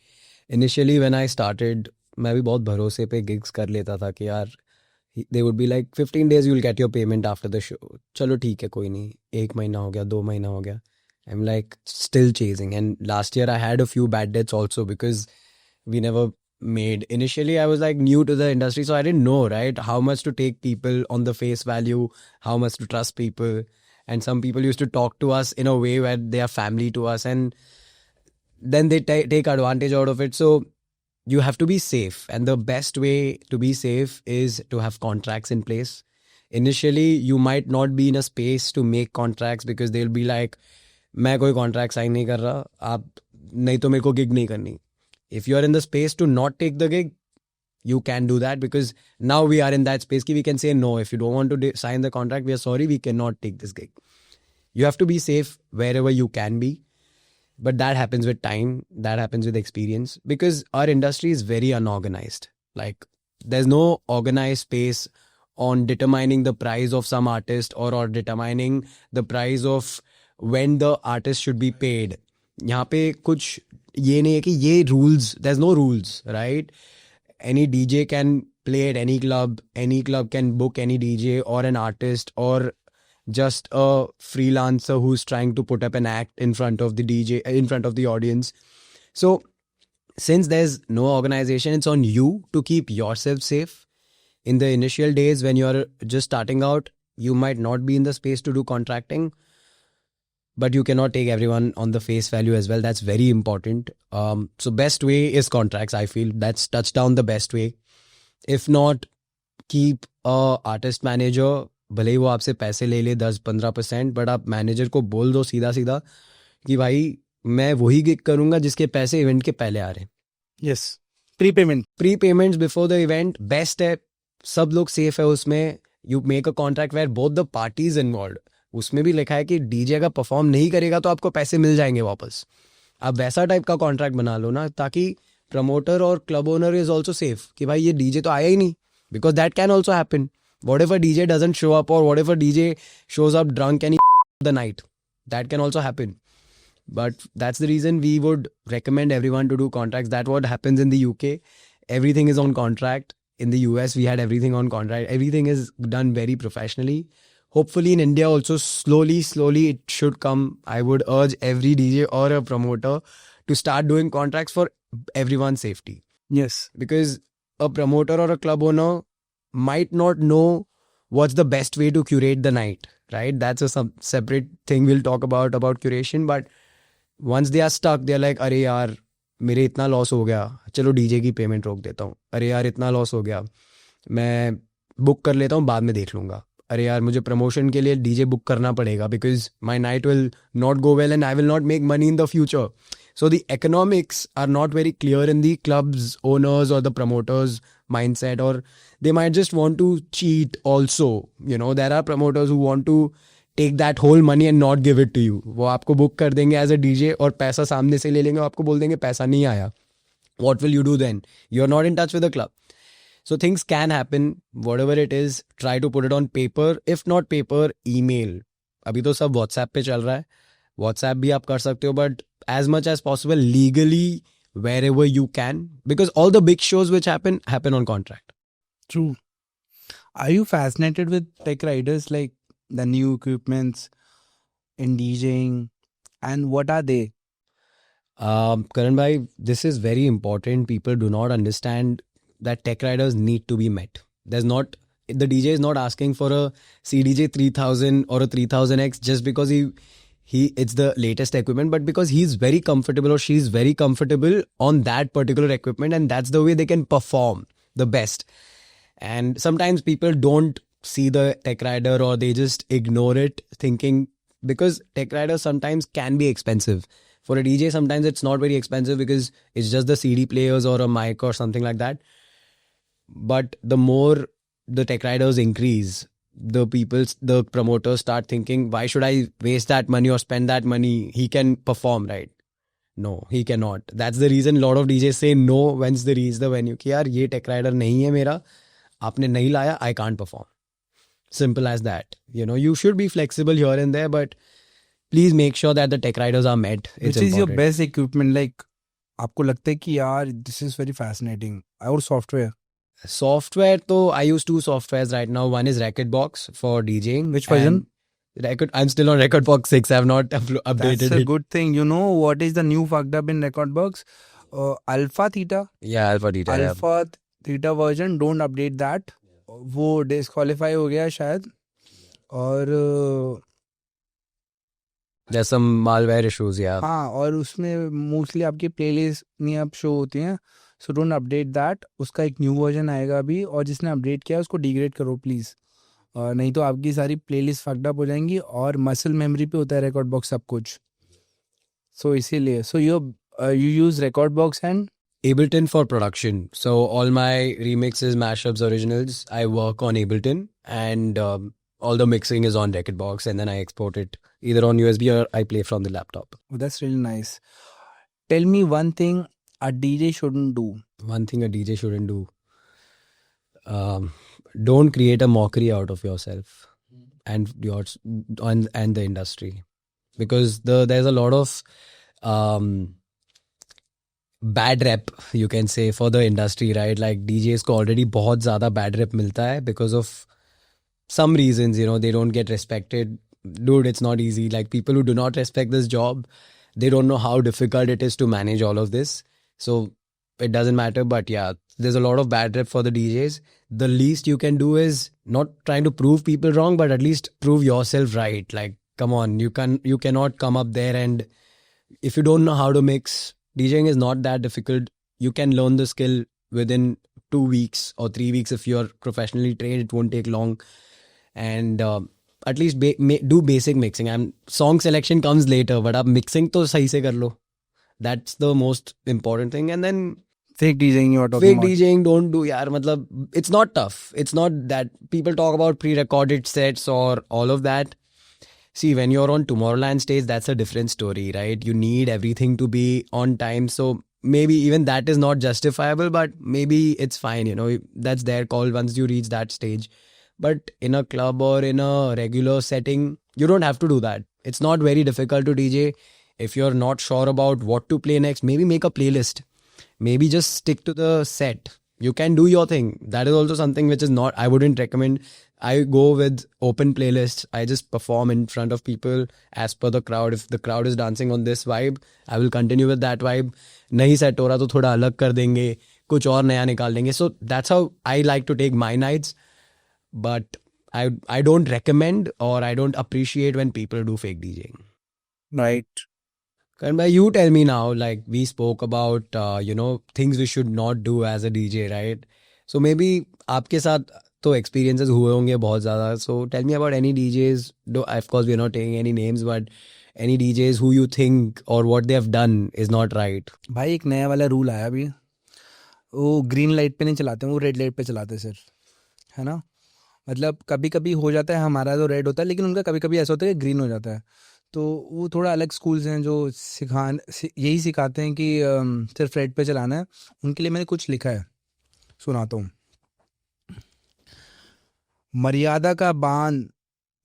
Initially, when I started, मैं भी बहुत भरोसे पे gigs कर लेता था कि यार they would be like 15 days you'll get your payment after the show. चलो ठीक है कोई नहीं, 1 महीना हो गया, 2 महीना हो गया. I'm like still chasing. And last year I had a few bad debts also because we never made. Initially I was like new to the industry, so I didn't know, right, how much to take people on the face value, how much to trust people. And some people used to talk to us in a way where they are family to us, and then they take advantage out of it. So you have to be safe, and the best way to be safe is to have contracts in place. Initially you might not be in a space to make contracts because they'll be like, मैं कोई contract sign नहीं कर रहा, आप नहीं तो मेरे को गिग नहीं करनी. If you are in the space to not take the gig, you can do that, because now we are in that space कि we can say no. If you don't want to sign the contract, we are sorry, we cannot take this gig. You have to be safe wherever you can be, but that happens with time, that happens with experience, because our industry is very unorganized. Like there's no organized space on determining the price of some artist, or determining the price of when the artist should be paid. यहाँ पे कुछ ये नहीं है कि ये rules, there's no rules, right? Any DJ can play at any club can book any DJ or an artist, or just a freelancer who's trying to put up an act in front of the DJ, in front of the audience. So since there's no organization, it's on you to keep yourself safe. In the initial days when you're just starting out, you might not be in the space to do contracting, but you cannot take everyone on the face value as well. That's very important. So best way is contracts, I feel. That's touchdown the best way. If not, keep a artist manager. भले ही वो आपसे पैसे ले ले 10-15%, but आप manager को बोल दो सीधा सीधा कि भाई मैं वही गिग करूंगा जिसके पैसे इवेंट के पहले आ रहे हैं. Yes, pre payments before the event best है. सब लोग सेफ है उसमें. You make a contract where both the parties involve. उसमें भी लिखा है कि डीजे अगर परफॉर्म नहीं करेगा तो आपको पैसे मिल जाएंगे वापस. आप वैसा टाइप का कॉन्ट्रैक्ट बना लो ना, ताकि प्रमोटर और club owner is also safe कि भाई ये डीजे तो आया ही नहीं, because that can also happen. Whatever DJ doesn't show up, और whatever DJ shows up drunk and the night, that can also happen. But that's the reason we would recommend everyone to do contracts. That's what happens in the UK. Everything is on contract. In the US, we had everything on contract. Everything is done very professionally. Hopefully in India also, slowly it should come. I would urge every DJ or a promoter to start doing contracts for everyone's safety. Yes. Because a promoter or a club owner might not know what's the best way to curate the night, right? That's a separate thing we'll talk about curation. But once they are stuck, they're like, अरे यार मेरे इतना loss हो गया, चलो DJ की payment रोक देता हूँ. अरे यार इतना लॉस हो गया, मैं बुक कर लेता हूँ, बाद में देख लूँगा. अरे यार मुझे प्रमोशन के लिए डीजे बुक करना पड़ेगा, because my night will not go well and I will not make money in the future. So the economics are not very clear in the club's owners or the promoters' mindset, or they might just want to cheat also. You know, there are promoters who want to take that whole money and not give it to you. वो आपको book कर देंगे as a DJ और पैसा सामने से ले लेंगे, आपको बोल देंगे पैसा नहीं आया. What will you do then? You're not in touch with the club. So things can happen. Whatever it is, try to put it on paper. If not paper, email. अभी तो सब WhatsApp पे चल रहा है. WhatsApp भी आप कर सकते हो, but as much as possible legally wherever you can, because all the big shows which happen on contract. True. Are you fascinated with tech riders, like the new equipments in DJing, and what are they? Karan bhai, this is very important. People do not understand that tech riders need to be met. The DJ is not asking for a CDJ 3000 or a 3000X just because it's the latest equipment, but because he's very comfortable or she's very comfortable on that particular equipment, and that's the way they can perform the best. And sometimes people don't see the tech rider, or they just ignore it, thinking, because tech riders sometimes can be expensive. For a DJ, sometimes it's not very expensive because it's just the CD players or a mic or something like that. But the more the tech riders increase, the promoters start thinking, why should I waste that money or spend that money? He can perform, right? No, he cannot. That's the reason a lot of DJs say no once they reach the venue. कि यार ये tech rider नहीं है मेरा, आपने नहीं लाया, I can't perform. Simple as that. You know, you should be flexible here and there, but please make sure that the tech riders are met. It's Which is your important. best equipment? Like आपको लगता है कि यार this is very fascinating. और software. Software, though, I use two softwares right now. One is Rekordbox for DJing. Which version? I'm still on Rekordbox 6. I have not updated That's a it. good thing. You know what is the new fucked up in Rekordbox? Alpha Theta. Yeah, Alpha Theta. yeah. Alpha Theta version. Don't update that. वो disqualify हो गया शायद. और There's some malware issues, yeah. हाँ, और उसमें mostly आपकी playlist नहीं अब शो होती हैं. So don't update that. उसका एक न्यू वर्जन आएगा अभी, और जिसने अपडेट किया उसको डिग्रेड करो प्लीज़. नहीं तो आपकी सारी प्लेलिस्ट फक्ड अप हो जाएंगी, और मसल मेमोरी पे होता है रिकॉर्ड बॉक्स सब कुछ. सो इसीलिए so you use record box and Ableton for production. So all my remixes, mashups, originals, I work on Ableton, and all the mixing is on Rekordbox, and then I export it either on USB or I play from the laptop. That's really nice. Tell me one thing a DJ shouldn't do. One thing a DJ shouldn't do. Don't create a mockery out of yourself and yours and the industry, because there's a lot of bad rep, you can say, for the industry, right? Like DJs को already बहुत ज़्यादा bad rep मिलता है because of some reasons, you know, they don't get respected. Dude, it's not easy. Like, people who do not respect this job, they don't know how difficult it is to manage all of this. So it doesn't matter. But yeah, there's a lot of bad rep for the DJs. The least you can do is not trying to prove people wrong, but at least prove yourself right. Like, come on, you cannot come up there, and if you don't know how to mix, DJing is not that difficult. You can learn the skill within 2 weeks or 3 weeks if you're professionally trained. It won't take long. And at least do basic mixing. And song selection comes later, but आप mixing तो सही से कर लो. That's the most important thing. And then fake DJing you are talking fake about. DJing, don't do, yaar. Matlab, it's not tough. It's not that people talk about pre-recorded sets or all of that. See, when you're on Tomorrowland stage, that's a different story, right? You need everything to be on time. So maybe even that is not justifiable, but maybe it's fine, you know, that's their call once you reach that stage. But in a club or in a regular setting, you don't have to do that. It's not very difficult to DJ. If you're not sure about what to play next, maybe make a playlist. Maybe just stick to the set. You can do your thing. That is also something which is not, I wouldn't recommend. I go with open playlists. I just perform in front of people as per the crowd. If the crowd is dancing on this vibe, I will continue with that vibe. नहीं set हो रहा तो थोड़ा अलग कर देंगे, कुछ और नया निकाल देंगे. So that's how I like to take my nights. But I don't recommend, or I don't appreciate when people do fake DJing. Right. Karan bhai, you tell me now, like we spoke about, you know, things we should not do as a DJ, right? So maybe आपके साथ तो experiences हुए होंगे बहुत ज़्यादा. So tell me about any DJs. Of course, we're not taking any names, but any DJs who you think or what they have done is not right. भाई एक नया वाला रूल आया अभी. वो ग्रीन लाइट पे नहीं चलाते हैं, वो रेड लाइट पे चलाते हैं सिर्फ, है ना. मतलब कभी कभी हो जाता है, हमारा तो रेड होता है, लेकिन उनका कभी कभी ऐसा होता है कि ग्रीन हो जाता है. तो वो थोड़ा अलग स्कूल्स हैं जो यही सिखाते हैं कि सिर्फ रेड पे चलाना है. उनके लिए मैंने कुछ लिखा है, सुनाता हूँ. मर्यादा का बांध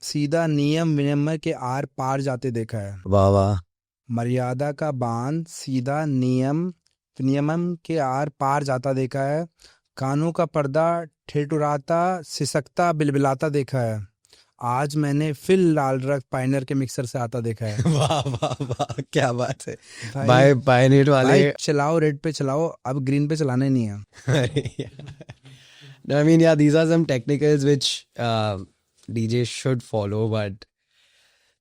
सीधा नियम विनियम के आर पार जाते देखा है. वाह वाह. मर्यादा का बांध सीधा नियम विनियम के आर पार जाता देखा है. कानों का पर्दा ठिठुराता सिसकता बिलबिलाता देखा है. आज मैंने फिल लाल रंग पायनियर के मिक्सर से आता देखा है. वाह वाह वाह, क्या बात है. भाई, भाई पायनियर वाले. भाई चलाओ रेड पे चलाओ, अब ग्रीन पे चलाना ही नहीं है. No, I mean, yeah, these are some technicals which DJs should follow, but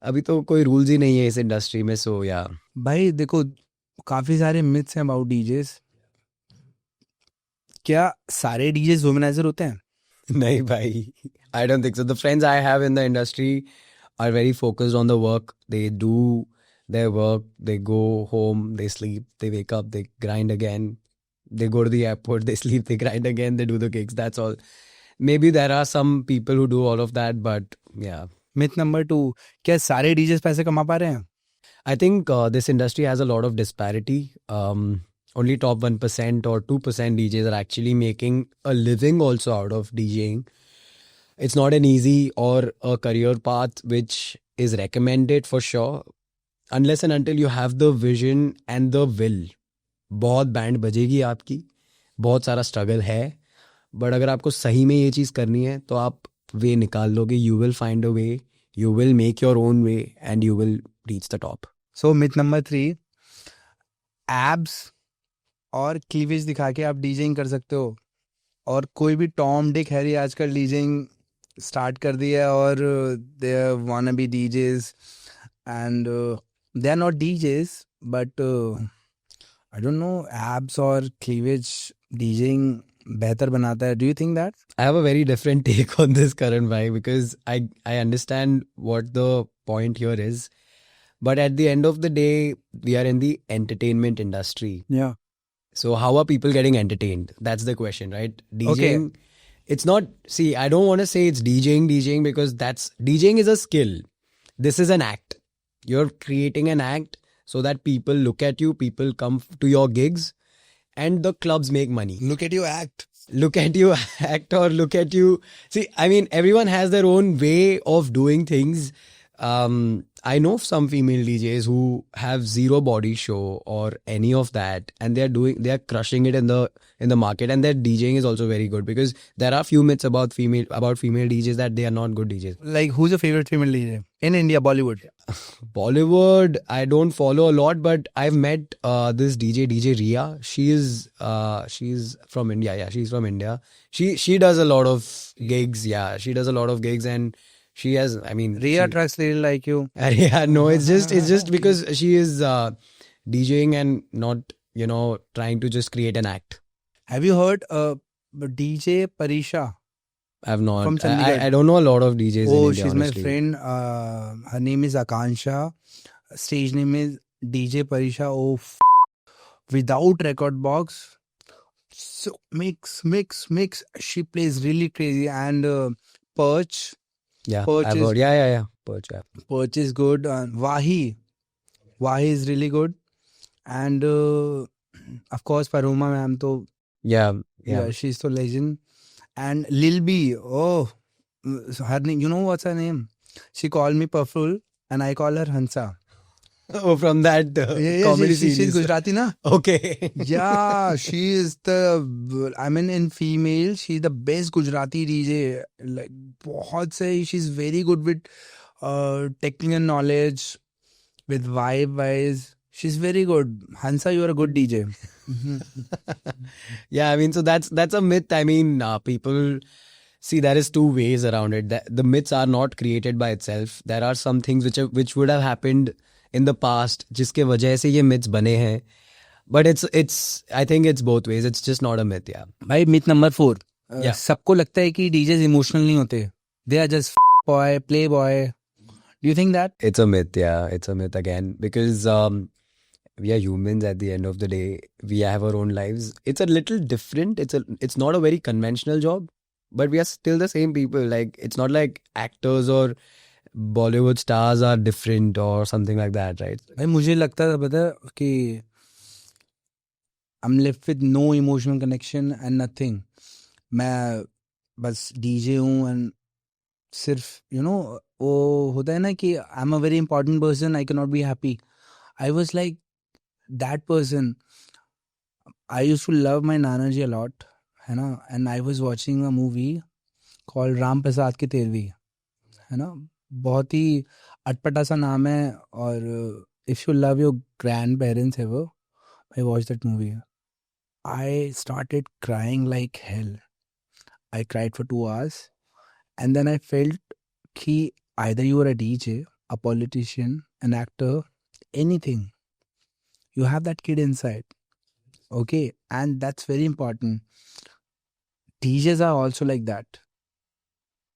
अभी तो कोई रूल्स ही नहीं है इस इंडस्ट्री में. सो या भाई देखो, काफी सारे मिथ्स हैं अबाउट डीजेस. क्या सारे डीजेस वुमेनाइजर होते हैं? नहीं भाई, I don't think so. The friends I have in the industry are very focused on the work. They do their work, they go home, they sleep, they wake up, they grind again. They go to the airport, they sleep, they grind again, they do the gigs. That's all. Maybe there are some people who do all of that, but yeah. Myth number 2, क्या सारे DJs पैसे कमा पा रहे हैं? I think this industry has a lot of disparity. Only top 1% or 2% DJs are actually making a living also out of DJing. It's not an easy or a career path which is recommended for sure, unless and until you have the vision and the will. बहुत band बजेगी आपकी, बहुत सारा struggle है, but अगर आपको सही में ये चीज़ करनी है तो आप वे निकाल लोगे. You will find a way, you will make your own way and you will reach the top. So myth number 3, abs और क्लीवेज दिखा के आप डीजेइंग कर सकते हो. और कोई भी टॉम डिक हैरी आजकल डीजेइंग स्टार्ट कर दिया है और they wanna be DJs and they are not DJs but I don't know abs और क्लीवेज डीजेइंग बेहतर बनाता है. Do you think that? I have a very different take on this, Karan bhai, because I understand what the point here is. But at the end of the day, we are in the entertainment industry. Yeah. So how are people getting entertained? That's the question, right? DJing, it's not, see, I don't want to say it's DJing because DJing is a skill. This is an act. You're creating an act so that people look at you, people come to your gigs and the clubs make money. Look at you act. Look at you act or look at you. See, I mean, everyone has their own way of doing things. I know some female DJs who have zero body show or any of that, and they are crushing it in the market, and their DJing is also very good because there are few myths about female DJs that they are not good DJs. Like, who's your favorite female DJ in India, Bollywood? Bollywood, I don't follow a lot, but I've met this DJ Ria. She's from India. Yeah, she's from India. She does a lot of gigs. Yeah, she does a lot of gigs, and she has, I mean, Ria trucks little like you. Yeah, no, it's just because she is DJing and not, trying to just create an act. Have you heard DJ Parisha? I've not. From Chandigarh. I don't know a lot of DJs in India, she's honestly. my friend. Her name is Akansha. Stage name is DJ Parisha. Without record box. So mix. She plays really crazy. And Perch. Yeah, Perch I've is- heard. Yeah. Perch, yeah. Perch is good. Wahi is really good. And of course Paroma ma'am to Yeah. she's so legend. And Lil B, so her name, you know what's her name? She called me Purple and I call her Hansa. Oh, from that comedy she's series. Gujarati na? Okay. Yeah, she is in female, she's the best Gujarati DJ. Like, बहुत सही. She's very good with technical knowledge, with vibe wise. She's very good. Hansa, you're a good DJ. Yeah, I mean, so that's a myth. I mean, people see there is two ways around it. The myths are not created by itself. There are some things which would have happened in the past, जिसके वजह से ये myths बने हैं. But it's I think it's both ways. It's just not a myth. Yeah. भाई myth number 4. Yeah. सबको लगता है कि DJs emotional नहीं होते. They are just boy, playboy. Do you think that? It's a myth, yeah. It's a myth again because we are humans at the end of the day. We have our own lives. It's a little different. It's not a very conventional job, but we are still the same people. Like, it's not like actors or Bollywood stars are different or something like that, right? भाई मुझे लगता था पता है कि I'm left with no emotional connection and nothing. मैं बस DJ हूँ and सिर्फ वो होता है ना कि I'm a very important person, I cannot be happy. I was like that person. I used to love my Nana ji a lot, है ना, and I was watching a movie called Ram Prasad की 13वीं, है ना, बहुत ही अटपटा सा नाम है. और if you love your grandparents ever, I watched that movie. I started crying like hell. I cried for 2 hours. And then I felt कि either you are a DJ, a politician, an actor, anything. You have that kid inside. Okay? And that's very important. DJs are also like that.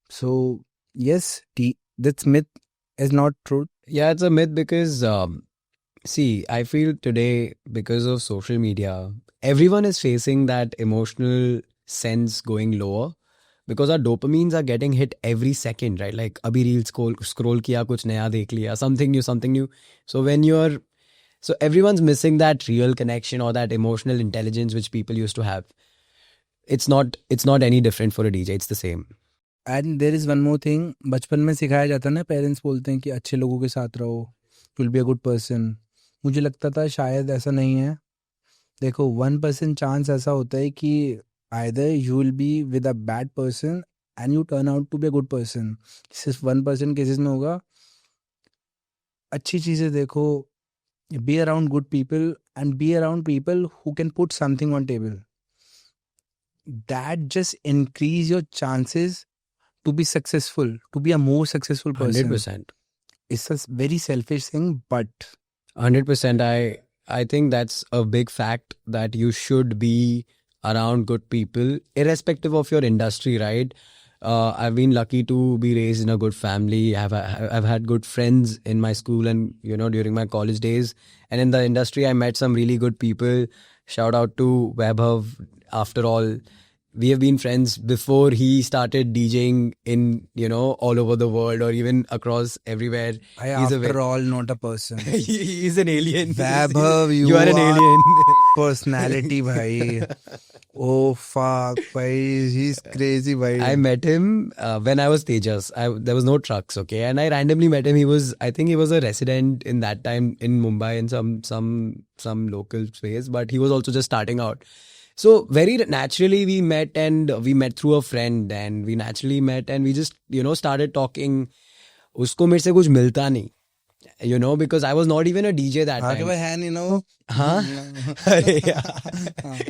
So, yes, this myth is not true. Yeah, it's a myth because, see, I feel today because of social media, everyone is facing that emotional sense going lower because our dopamines are getting hit every second, right? Like, abhi reel scroll kiya, kuch naya dekh liya, something new. So everyone's missing that real connection or that emotional intelligence which people used to have. It's not any different for a DJ. It's the same. And there is one more thing, बचपन में सिखाया जाता है ना, parents बोलते हैं कि अच्छे लोगों के साथ रहो, you will B a good person. मुझे लगता था शायद ऐसा नहीं है. देखो 1% चांस ऐसा होता है कि either you will be with a bad person and you turn out to be a good person. सिर्फ 1% केसेस में होगा. अच्छी चीज़ें देखो, be around good people and be around people who can put something on table. That just increase your chances to be successful, to be a more successful person. 100%. It's a very selfish thing, but 100%. I think that's a big fact that you should be around good people irrespective of your industry, right? I've been lucky to be raised in a good family. I've had good friends in my school and during my college days, and in the industry I met some really good people. Shout out to Vaibhav. After all, we have been friends before he started DJing in all over the world or even across everywhere. I, after all, not a person. He's an alien. Vaibhav, you are an alien. Personality, bhai. Oh fuck, bhai. He's crazy, bhai. I met him when I was Tejas. There was no trucks, okay, and I randomly met him. I think he was a resident in that time in Mumbai in some local space, but he was also just starting out. So very naturally we met, and we met through a friend, and we naturally met, and we just started talking. उसको मेरे से कुछ मिलता नहीं, because I was not even a DJ that time. hand, हाँ. अरे यार.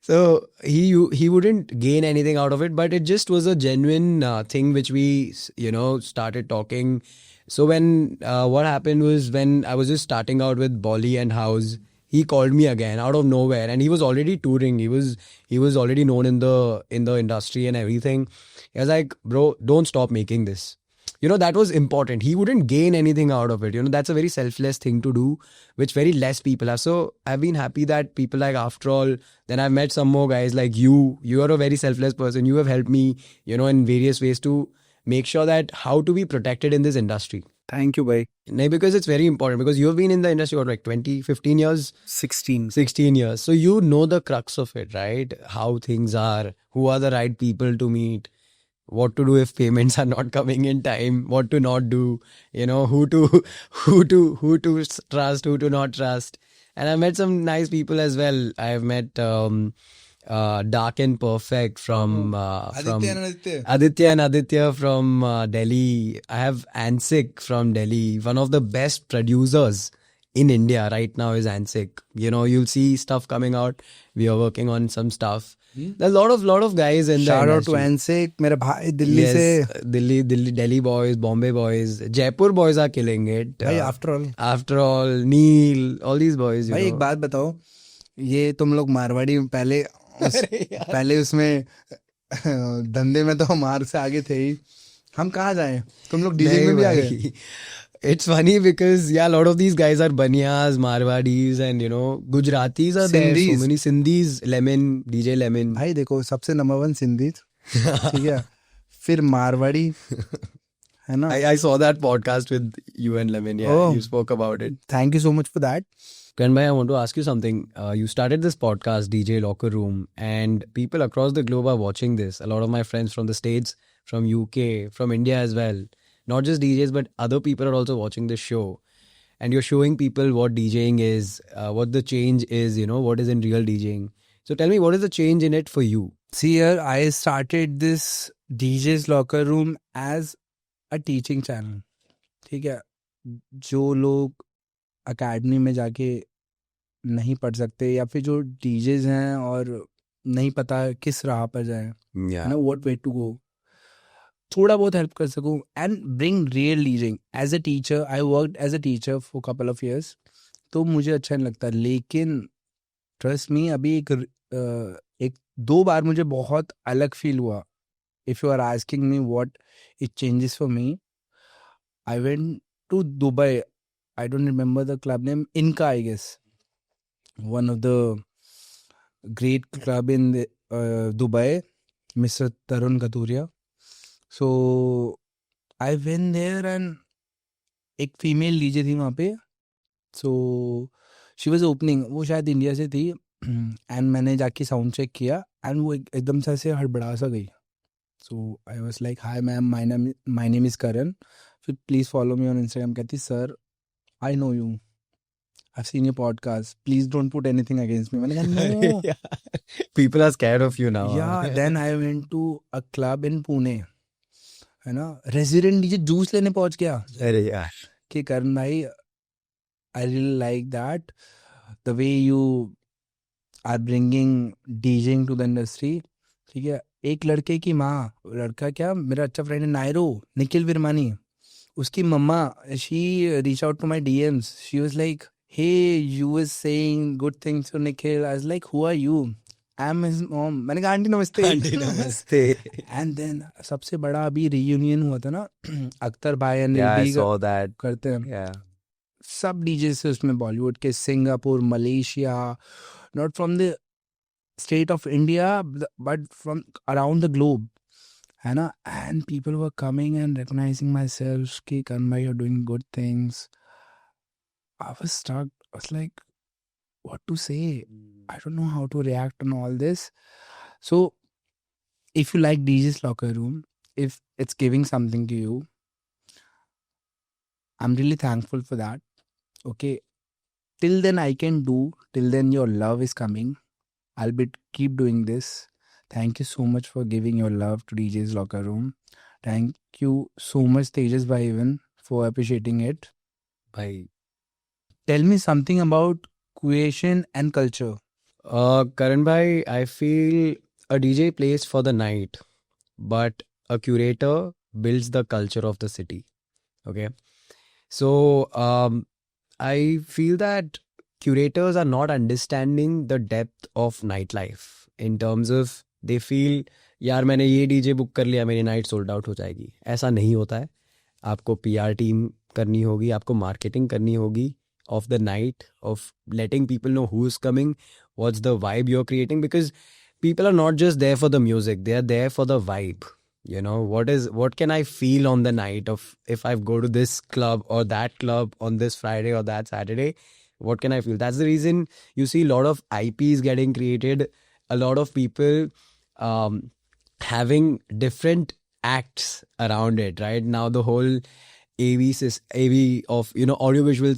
So he wouldn't gain anything out of it, but it just was a genuine thing which we started talking. So when what happened was, when I was just starting out with Bolly and House, he called me again out of nowhere, and he was already touring. He was already known in the industry and everything. He was like, bro, don't stop making this. That was important. He wouldn't gain anything out of it. That's a very selfless thing to do, which very less people have. So I've been happy that people like After All, then I've met some more guys like you. You are a very selfless person. You have helped me, in various ways to make sure that how to be protected in this industry. Thank you, bhai. No, because it's very important, because you have been in the industry for like 20, 15 years? 16 years. So you know the crux of it, right? How things are, who are the right people to meet, what to do if payments are not coming in time, what to not do, who to trust, who to not trust. And I met some nice people as well. I've met Dark and Perfect from Aditya and Aditya from Delhi. I have Ansik from Delhi. One of the best producers in India right now is Ansik. You'll see stuff coming out. We are working on some stuff. There's a lot of guys in Shout the out to Ansik, मेरे भाई दिल्ली से. Delhi boys, Bombay boys, Jaipur boys are killing it. भाई After all, Neil, all these boys. भाई एक बात बताओ, ये तुम लोग मारवाड़ी पहले उसमें धंधे में तो हमारे से आगे थे ही. हम कहाँ जाएं? तुम लोग डीजे में भी आ गए. It's funny because a lot of these guys are Banyas, Marwadis, and Gujaratis are there. So many Sindhis, Lemon, DJ Lemon. भाई देखो, सबसे नंबर 1 सिंधी, ठीक है, फिर मारवाड़ी, है ना. I saw that podcast with you and Lemon. Yeah, you spoke about it. Thank you so much for that. Karan bhai, I want to ask you something. You started this podcast, DJ Locker Room, and people across the globe are watching this. A lot of my friends from the States, from UK, from India as well. Not just DJs, but other people are also watching this show. And you're showing people what DJing is, what the change is, what is in real DJing. So tell me, what is the change in it for you? See here, I started this DJ's Locker Room as a teaching channel. ठीक है, जो लोग academy में जाके नहीं पढ़ सकते, या फिर जो डीजेज हैं और नहीं पता किस राह पर जाएं, व्हाट वे टू गो, थोड़ा बहुत हेल्प कर सकूं and bring real DJing. As a teacher, I worked as a teacher for couple of years, तो मुझे अच्छा नहीं लगता. लेकिन ट्रस्ट मी, अभी एक 2 बार मुझे बहुत अलग फील हुआ. If you are asking me what it changes for me, I went to Dubai. I don't remember the club name. Inca, I guess. One of the great club in Dubai, Mr. Tarun Katuria. So I went there and एक female DJ थी वहाँ पे. So she was opening. वो शायद India से थी. And मैंने जाके साउंड चेक किया and वो एकदम से ऐसे हड़बड़ा सा गई. So I was like, hi ma'am, my name is Karan. Please follow me on Instagram. कहती sir, I know you. I've seen your podcast. Please don't put anything against me. मैंने कहा no. Yeah. People are scared of you now. Yeah, then I went to a club in Pune. है ना, resident DJ juice लेने पहुंच गया अरे यार कि करण भाई, I really like that the way you are bringing DJing to the industry. ठीक है, एक लड़के की माँ, लड़का क्या, मेरा अच्छा फ्रेंड है नायरो, निखिल विरमानी, उसकी मम्मा, she reached out to my DMs. She was like, hey, you was saying good things to Nikhil. I was like, who are you? I'm his mom. मैंने कहा आंटी नमस्ते. आंटी नमस्ते. And then सबसे बड़ा अभी reunion हुआ था ना, अख्तर भाई and Yeah, I Nilbi saw that. करते हैं. Yeah. सब डीजे से उसमें, बॉलीवुड के, Singapore, Malaysia, not from the state of India but from around the globe, है ना. And people were coming and recognising myself कि करण भाई, you are doing good things. I was stuck. I was like, what to say? I don't know how to react on all this. So if you like DJ's Locker Room, if it's giving something to you, I'm really thankful for that. Okay, till then I can do, till then your love is coming. I'll keep doing this. Thank you so much for giving your love to DJ's Locker Room. Thank you so much Tejas bhai even for appreciating it. Bhai. Tell me something about creation and culture. Karan bhai, I feel a DJ plays for the night, but a curator builds the culture of the city. Okay. So I feel that curators are not understanding the depth of nightlife in terms of they feel यार मैंने ये DJ book कर लिया, मेरी night sold out हो जाएगी. ऐसा नहीं होता है. आपको PR टीम करनी होगी, आपको मार्केटिंग करनी होगी of the night, of letting people know who's coming, what's the vibe you're creating, because people are not just there for the music, they are there for the vibe. You know, what can I feel on the night of, if I go to this club or that club on this Friday or that Saturday, what can I feel? That's the reason you see a lot of IPs getting created, a lot of people having different acts around it. Right now the whole AV of, you know, audiovisual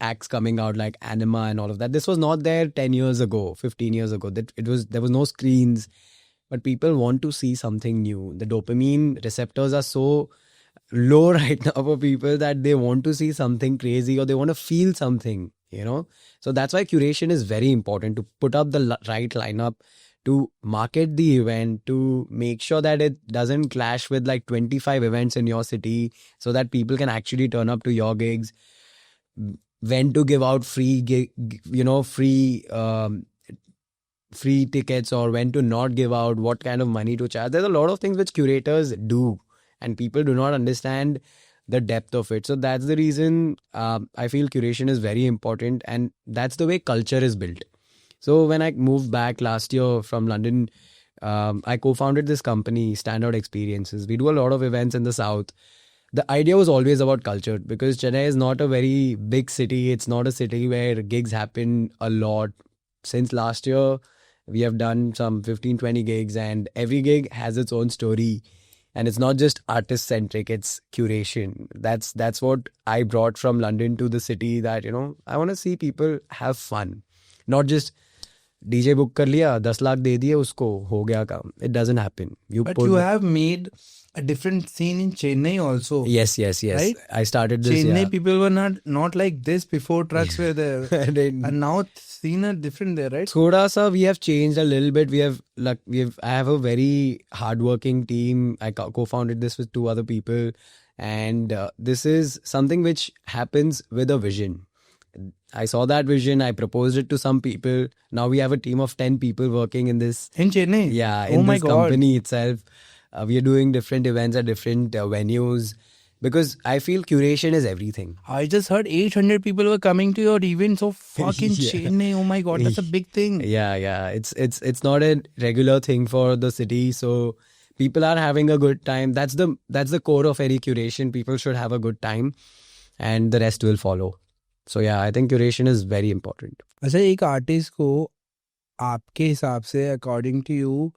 acts coming out like Anima and all of that. This was not there 10 years ago, 15 years ago. There was no screens, but people want to see something new. The dopamine receptors are so low right now for people that they want to see something crazy or they want to feel something, you know. So that's why curation is very important, to put up the right lineup, to market the event, to make sure that it doesn't clash with like 25 events in your city, so that people can actually turn up to your gigs. When to give out free free tickets, or when to not give out, what kind of money to charge. There's a lot of things which curators do and people do not understand the depth of it. So that's the reason I feel curation is very important, and that's the way culture is built. So when I moved back last year from London, I co-founded this company, Standout Experiences. We do a lot of events in the South. The idea was always about culture, because Chennai is not a very big city. It's not a city where gigs happen a lot. Since last year, we have done some 15-20 gigs, and every gig has its own story. And it's not just artist-centric, it's curation. That's what I brought from London to the city, that, you know, I want to see people have fun. Not just DJ book कर लिया, 10 लाख दे दिए उसको, हो गया काम. It doesn't happen. But you have made a different scene in Chennai also. Yes. Right? I started this. Chennai yeah. people were not like this before trucks were there. And now scene are different there, right? Thoda sa we have changed a little bit. I have a very hardworking team. I co-founded this with 2 other people, and this is something which happens with a vision. I saw that vision. I proposed it to some people. Now we have a team of 10 people working in this. In Chennai? Yeah, in this company itself. We are doing different events at different venues, because I feel curation is everything. I just heard 800 people were coming to your event. So fucking Chennai. Oh my God, that's a big thing. Yeah. It's not a regular thing for the city. So people are having a good time. That's the core of any curation. People should have a good time, and the rest will follow. So yeah, I think curation is very important. अच्छा, एक artist को आपके हिसाब से, according to you,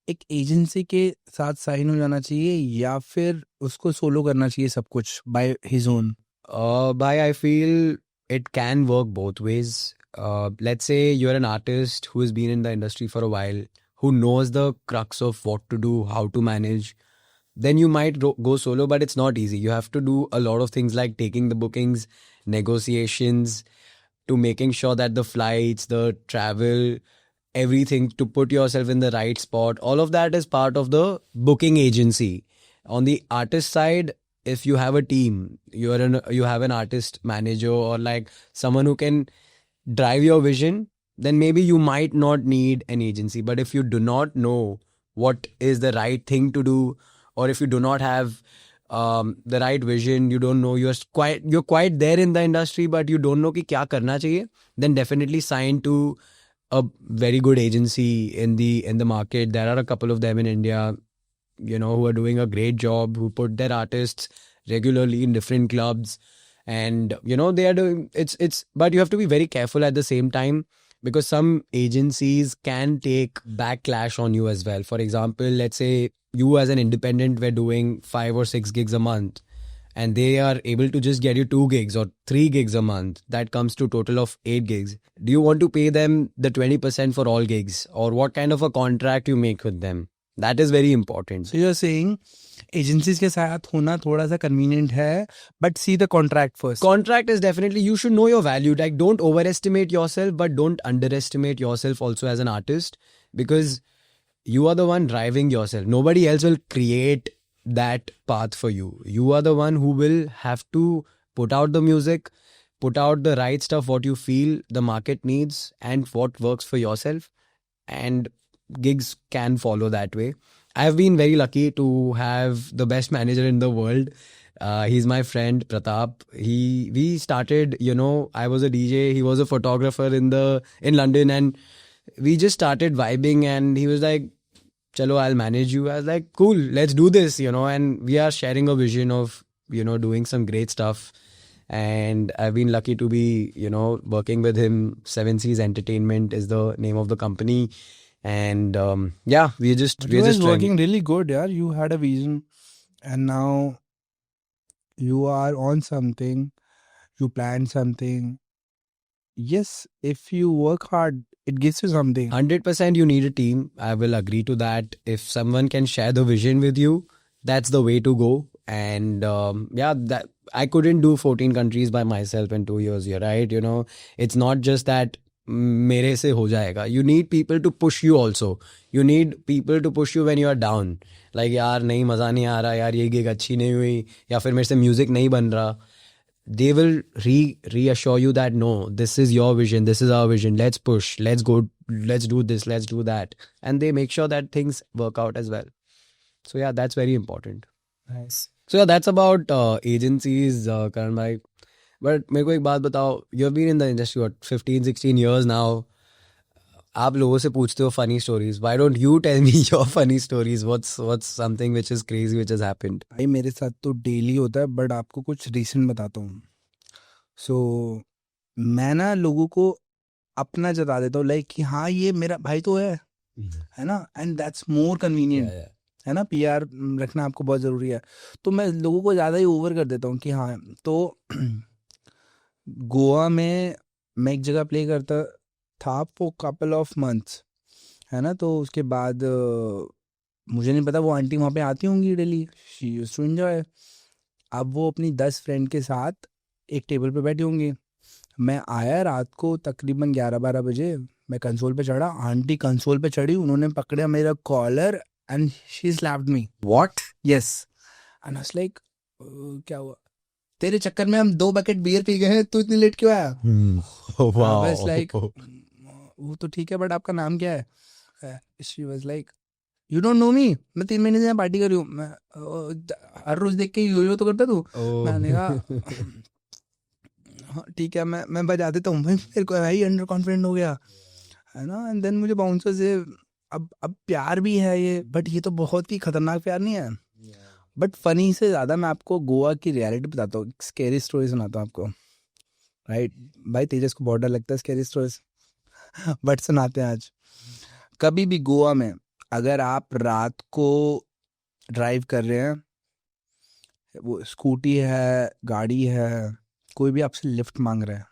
एक agency के साथ sign हो जाना चाहिए या फिर उसको सोलो करना चाहिए सब कुछ by his own? I feel it can work both ways. Let's say you're an artist who has been in the industry for a while, who knows the crux of what to do, how to manage. Then you might go solo, but it's not easy. You have to do a lot of things like taking the bookings, negotiations, to making sure that the flights, the travel, everything to put yourself in the right spot. All of that is part of the booking agency. On the artist side, if you have a team, you have an artist manager or like someone who can drive your vision, then maybe you might not need an agency. But if you do not know what is the right thing to do, or if you do not have the right vision, you don't know, you're quite there in the industry, but you don't know कि क्या करना चाहिए, then definitely sign to a very good agency in the market. There are a couple of them in India, who are doing a great job, who put their artists regularly in different clubs, and they are doing it's but you have to be very careful at the same time, because some agencies can take backlash on you as well. For example, let's say you as an independent were doing 5 or 6 gigs a month, and they are able to just get you 2 gigs or 3 gigs a month. That comes to total of 8 gigs. Do you want to pay them the 20% for all gigs, or what kind of a contract you make with them? That is very important. So you're saying agencies के साथ होना थोड़ा सा convenient है, but see the contract first. Contract is definitely, you should know your value. Like, don't overestimate yourself, but don't underestimate yourself also as an artist, because you are the one driving yourself. Nobody else will create that path for you. You are the one who will have to put out the music, put out the right stuff, what you feel the market needs and what works for yourself, and gigs can follow that way. I have been very lucky to have the best manager in the world. He's my friend Pratap. We started, I was a DJ, he was a photographer in London, and we just started vibing, and he was like, chalo, I'll manage you. I was like, cool, let's do this, and we are sharing a vision of, doing some great stuff. And I've been lucky to be, working with him. Seven Seas Entertainment is the name of the company. And we're just working really good. Yeah, you had a vision, and now you are on something. You plan something. Yes, if you work hard, it gives you something. 100% you need a team. I will agree to that. If someone can share the vision with you, that's the way to go. And that I couldn't do 14 countries by myself in 2 years here, right? It's not just that मेरे से हो जाएगा. You need people to push you also. You need people to push you when you are down. Like, यार नहीं मज़ा नहीं आ रहा, यार ये gig अच्छी नहीं हुई, या फिर मेरे से music नहीं बन रहा. They will reassure you that no, this is your vision, this is our vision, let's push, let's go, let's do this, let's do that. And they make sure that things work out as well. So yeah, that's very important. Nice. So yeah, that's about agencies, Karan bhai. But मेरे को एक बात बताओ, you have been in the industry what 15-16 years now. आप लोगों से पूछते हो funny stories. Why don't you tell me your funny stories? What's something which is crazy which has happened? भाई मेरे साथ तो डेली होता है, बट आपको कुछ रीसेंट बताता हूँ. सो मैं ना लोगों को अपना जता देता हूँ, लाइक कि हाँ ये मेरा भाई तो है ना, एंड दैट्स मोर कन्वीनियंट. है ना, पीआर रखना आपको बहुत ज़रूरी है. तो मैं लोगों को ज़्यादा ही ओवर कर देता हूँ कि हाँ. तो गोवा में मैं एक जगह प्ले करता था फॉर कपल ऑफ मंथ्स, है ना. तो उसके बाद मुझे नहीं पता वो आंटी वहाँ पे आती होंगी daily, she used to enjoy. अब वो अपनी 10 फ्रेंड के साथ एक टेबल पे बैठी होंगी. मैं आया रात को तकरीबन 11-12 बजे. मैं कंसोल पे चढ़ा, आंटी कंसोल पे चढ़ी, उन्होंने पकड़ा मेरा collar and she slapped me. What? Yes. And I was like क्या हुआ? तेरे चक्कर में हम 2 बकेट बियर पी गए हैं, तू इतनी लेट क्यों आया? Wow. I was like, वो तो ठीक है, बट आपका नाम क्या है? She was like, you don't know me. मैं 3 महीने से यहाँ पार्टी कर रही हूँ. मैं हर रोज देख के यो तो करता तू. मैंने कहा हाँ ठीक है, मैं बजा देता हूँ. मेरे को भाई अंडर कॉन्फिडेंट हो गया, है ना. एंड देन मुझे बाउंसर से अब प्यार भी है ये, बट ये तो बहुत ही खतरनाक प्यार नहीं है. बट फनी से ज़्यादा मैं आपको गोवा की रियलिटी बताता हूँ. स्कैरी स्टोरी सुनाता हूँ आपको. राइट भाई, तेजस को बहुत डर लगता है स्कैरी स्टोरीज, बट सुनाते हैं आज. कभी भी गोवा में अगर आप रात को ड्राइव कर रहे हैं, वो स्कूटी है, गाड़ी है, कोई भी आपसे लिफ्ट मांग रहा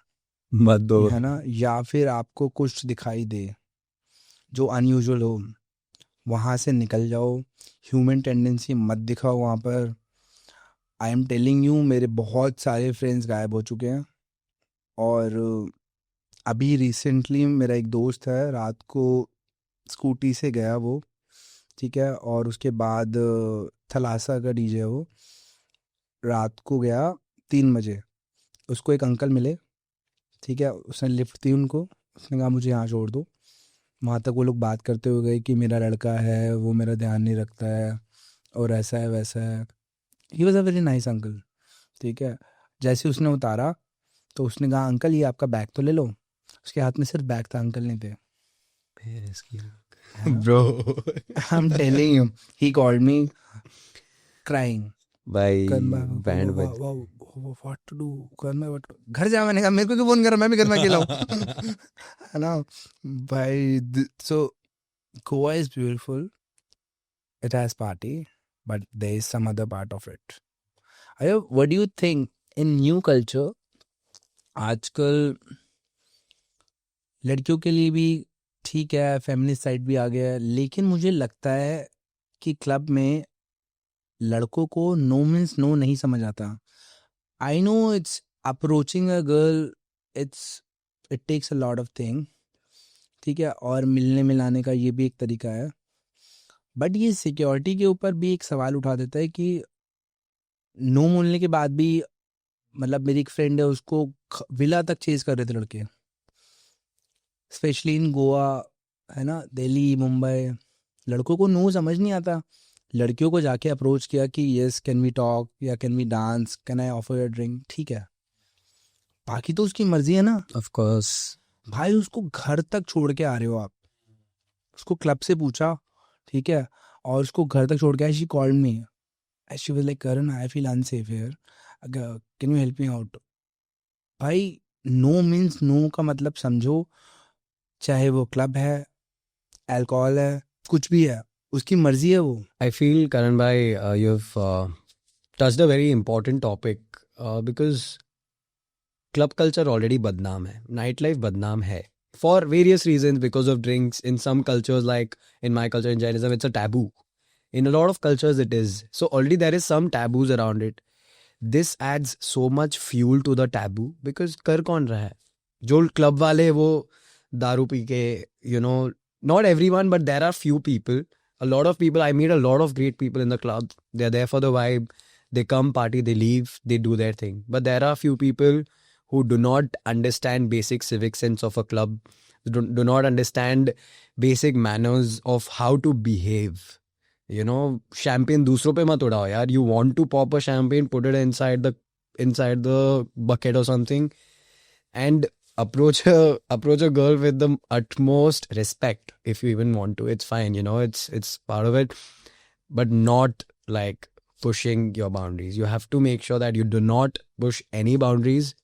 मत दो। है ना, या फिर आपको कुछ दिखाई दे जो अनयूजुअल हो, वहाँ से निकल जाओ। ह्यूमन टेंडेंसी मत दिखाओ वहाँ पर। आई एम टेलिंग यू, मेरे बहुत सारे फ्रेंड्स गायब हो चुके हैं। और अभी रिसेंटली मेरा एक दोस्त है, रात को स्कूटी से गया वो, ठीक है, और उसके बाद थलासा का डीजे है वो, रात को गया 3 बजे। उसको एक अंकल मिले, ठीक है, उसने लिफ्ट दी उनको, उसने कहा मुझे यहाँ छोड़ दो। वहाँ तक वो लोग बात करते हुए गए कि मेरा लड़का है, वो मेरा ध्यान नहीं रखता है, और ऐसा है वैसा है। He was a very nice uncle, ठीक है। जैसे उसने उतारा तो उसने कहा अंकल ये आपका बैग तो ले लो। उसके हाथ में सिर्फ बैग था, अंकल नहीं थे। Bro I am telling you, he called me crying. भाई बैंड बज व्हाट टू डू, करना व्हाट, घर जा। मैंने कहा मेरे को क्यों फोन कर रहा, मैं भी घर में अकेला हूँ। है ना भाई। So Goa is beautiful, it has party, but there is some other part of it. Ayo, what do you think in new culture? आजकल लड़कियों के लिए भी ठीक है, फेमिनिस्ट साइड भी आ गया है, लेकिन मुझे लगता है कि क्लब में लड़कों को नो मीन्स नो नहीं समझ आता। I know it's approaching a girl, it takes a lot of thing, ठीक है, और मिलने मिलाने का ये भी एक तरीका है। बट ये सिक्योरिटी के ऊपर भी एक सवाल उठा देता है कि नो बोलने के बाद भी, मतलब मेरी एक फ्रेंड है, उसको विला तक चेज कर रहे थे लड़के, स्पेशली इन गोवा, है ना, दिल्ली, मुंबई। लड़कों को नो समझ नहीं आता, लड़कियों को जाके अप्रोच किया कि यस कैन वी टॉक, या can we dance, can I offer a drink, ठीक है। बाकी तो उसकी मर्जी है ना। ऑफ कोर्स भाई उसको घर तक छोड़ के आ रहे हो आप, उसको क्लब से पूछा, ठीक है, और उसको घर तक छोड़ के आई। She called me, she was like Karan I feel unsafe here, can you help me out. भाई नो मीन्स नो का मतलब समझो, चाहे वो क्लब है, अल्कोहल है, कुछ भी है, उसकी मर्जी है वो। I feel Karan bhai, you've touched a very important topic because club culture already badnaam hai, nightlife badnaam hai for various reasons, because of drinks. In some cultures, like in my culture in Jainism, it's a taboo. In a lot of cultures it is, so already there is some taboos around it. This adds so much fuel to the taboo, because कर कौन रहा है? जो club वाले वो दारू P के, you know, not everyone, but there are few people, a lot of people. I meet a lot of great people in the club. They're there for the vibe. They come party, they leave, they do their thing. But there are few people who do not understand basic civic sense of a club, do not understand basic manners of how to behave. You know, champagne दूसरों पे मत उड़ाओ यार. You want to pop a champagne, put it inside the bucket or something, and approach a girl with the utmost respect. If you even want to, it's fine, you know, it's part of it, but not like pushing your boundaries. You have to make sure that you do not push any boundaries.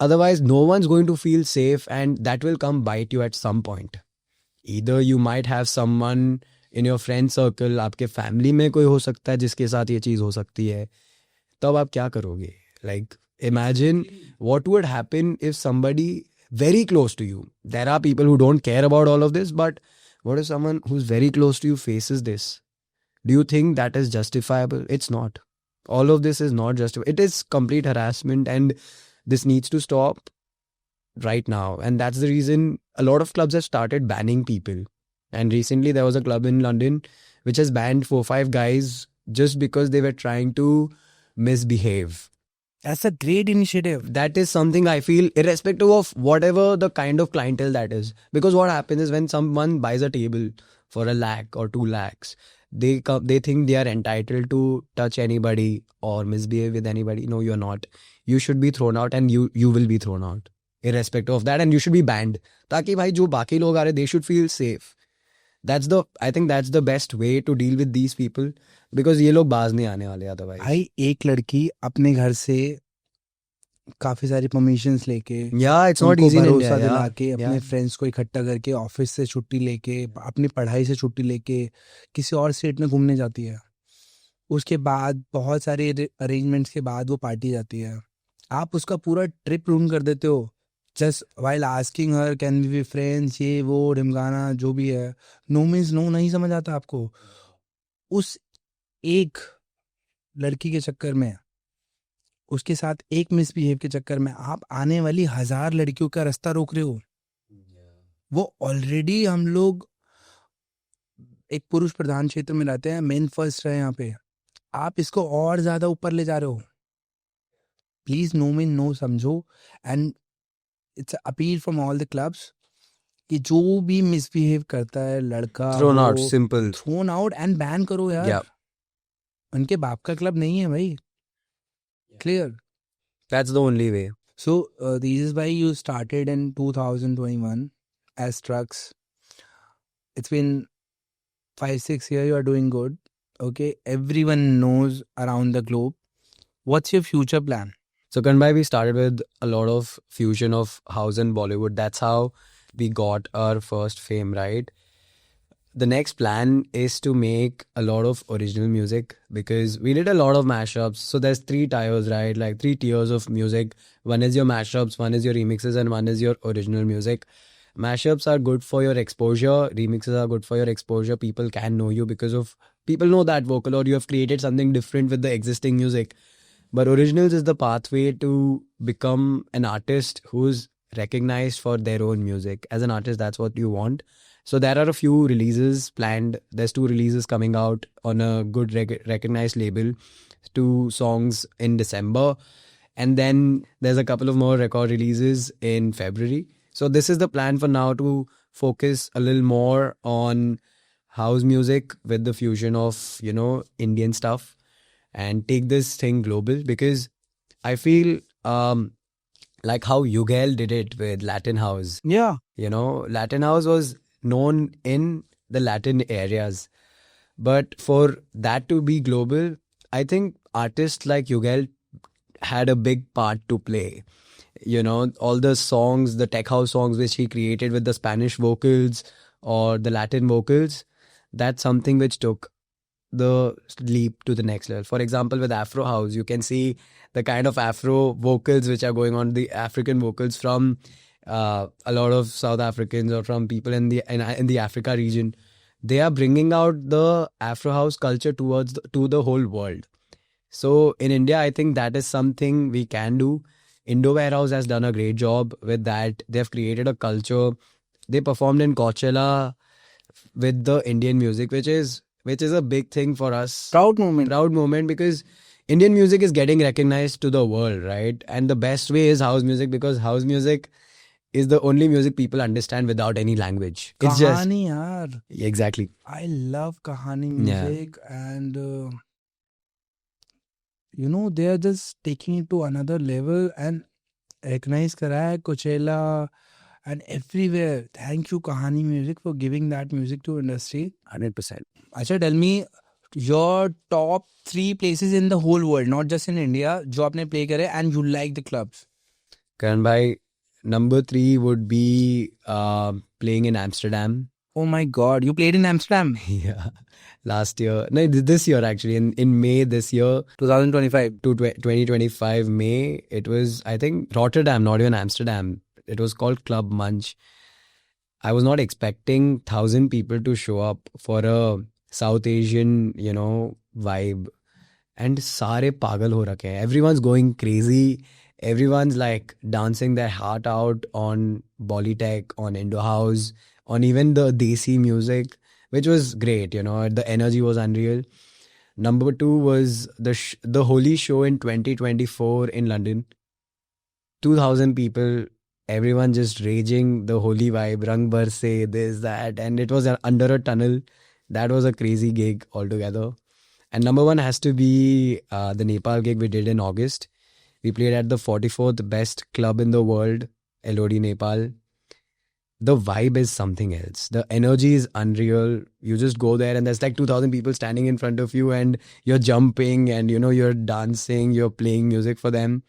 Otherwise, no one's going to feel safe, and that will come bite you at some point. Either you might have someone in your friend circle, आपके family में कोई हो सकता है जिसके साथ ये चीज़ हो सकती है, तब आप क्या करोगे? Like, imagine what would happen if somebody very close to you, there are people who don't care about all of this, but what if someone who's very close to you faces this? Do you think that is justifiable? It's not. All of this is not justifiable. It is complete harassment, and this needs to stop right now. And that's the reason a lot of clubs have started banning people. And recently there was a club in London which has banned 4-5 guys just because they were trying to misbehave. That's a great initiative. That is something I feel, irrespective of whatever the kind of clientele that is. Because what happens is, when someone buys a table for 1 lakh or 2 lakhs, they think they are entitled to touch anybody or misbehave with anybody. No, you're not. You should be thrown out, and you will be thrown out irrespective of that, and you should be banned. ताकि भाई जो बाकी लोग आ रहे, they should feel safe. I think that's the best way to deal with these people, because ये लोग बाज नहीं आने वाले otherwise. भाई एक लड़की अपने घर से काफी सारी परमिशंस लेके, Yeah, it's not उनको easy in भरोसा India. दिला Yeah, के, अपने yeah. फ्रेंड्स को इकट्ठा करके, ऑफिस से छुट्टी लेके, अपनी पढ़ाई से छुट्टी लेके किसी और स्टेट में घूमने जाती है। उसके बाद बहुत सारे अरेंजमेंट्स के बाद वो पार्टी जाती है। आप उसका पूरा ट्रिप रूइन कर देते हो just while asking her can we be friends, ये वो ढिमकाना जो भी है। नो मीन्स नो नहीं समझ आता आपको। उस एक लड़की के चक्कर में, उसके साथ एक मिसबिहेव के चक्कर में आप आने वाली 1000 लड़कियों का रास्ता रोक रहे हो। वो ऑलरेडी हम लोग एक पुरुष प्रधान क्षेत्र में रहते हैं, मेन फर्स्ट है यहाँ पे, आप इसको और ज्यादा ऊपर ले जा रहे हो। प्लीज नो मीन नो समझो। And it's appeal from all the clubs कि जो भी मिसबिहेव करता है लड़का Thrown हो, out, simple. Thrown out and ban करो यार। Yeah, उनके बाप का क्लब नहीं है भाई। Clear. that's the only way. So this is why you started in 2021 as Trucks. It's been 5-6 years. You are doing good. Okay, everyone knows around the globe. What's your future plan? So Kanbai, we started with a lot of fusion of house and Bollywood. That's how we got our first fame, right? The next plan is to make a lot of original music because we did a lot of mashups. So there's 3 tiers, right? Like 3 tiers of music. One is your mashups, one is your remixes, and one is your original music. Mashups are good for your exposure. Remixes are good for your exposure. People can know you because of people know that vocal, or you have created something different with the existing music. But originals is the pathway to become an artist who's recognized for their own music. As an artist, that's what you want. So there are a few releases planned. There's 2 releases coming out on a good recognized label. 2 songs in December. And then there's a couple of more record releases in February. So this is the plan for now, to focus a little more on house music with the fusion of, Indian stuff, and take this thing global, because I feel like how Yugel did it with Latin house. Yeah. Latin house was known in the Latin areas. But for that to be global, I think artists like Yugel had a big part to play. All the songs, the tech house songs which he created with the Spanish vocals or the Latin vocals, that's something which took the leap to the next level. For example, with Afro House, you can see the kind of Afro vocals which are going on, the African vocals from a lot of South Africans or from people in the Africa region. They are bringing out the Afro House culture to the whole world. So in India, I think that is something we can do. Indo Warehouse has done a great job with that. They've created a culture. They performed in Coachella with the Indian music, which is a big thing for us. Proud moment. Proud moment, because Indian music is getting recognized to the world, right? And the best way is house music, because house music is the only music people understand without any language. It's just Kahani, yaar. exactly. I love Kahani music, and they are just taking it to another level and recognize kara hai Coachella and everywhere. Thank you Kahani Music for giving that music to industry. 100%. Acha, tell me your top 3 places in the whole world, not just in India, jo aapne play kare and you like the clubs. Karan bhai, number 3 would be playing in Amsterdam. Oh my God, you played in Amsterdam? Yeah, last year. No, this year actually. In May this year. 2025. 2025 May. It was, I think, Rotterdam, not even Amsterdam. It was called Club Munch. I was not expecting 1,000 people to show up for a South Asian, vibe. And सारे पागल हो रखे हैं. Everyone's going crazy. Everyone's like dancing their heart out on Bollytech, on Indo House, on even the Desi music, which was great. The energy was unreal. Number 2 was the Holi show in 2024 in London. 2,000 people, everyone just raging the Holi vibe, Rang Barse, this, that, and it was under a tunnel. That was a crazy gig altogether. And number 1 has to be the Nepal gig we did in August. We played at the 44th best club in the world, LOD Nepal. The vibe is something else. The energy is unreal. You just go there and there's like 2,000 people standing in front of you and you're jumping and you're dancing, you're playing music for them.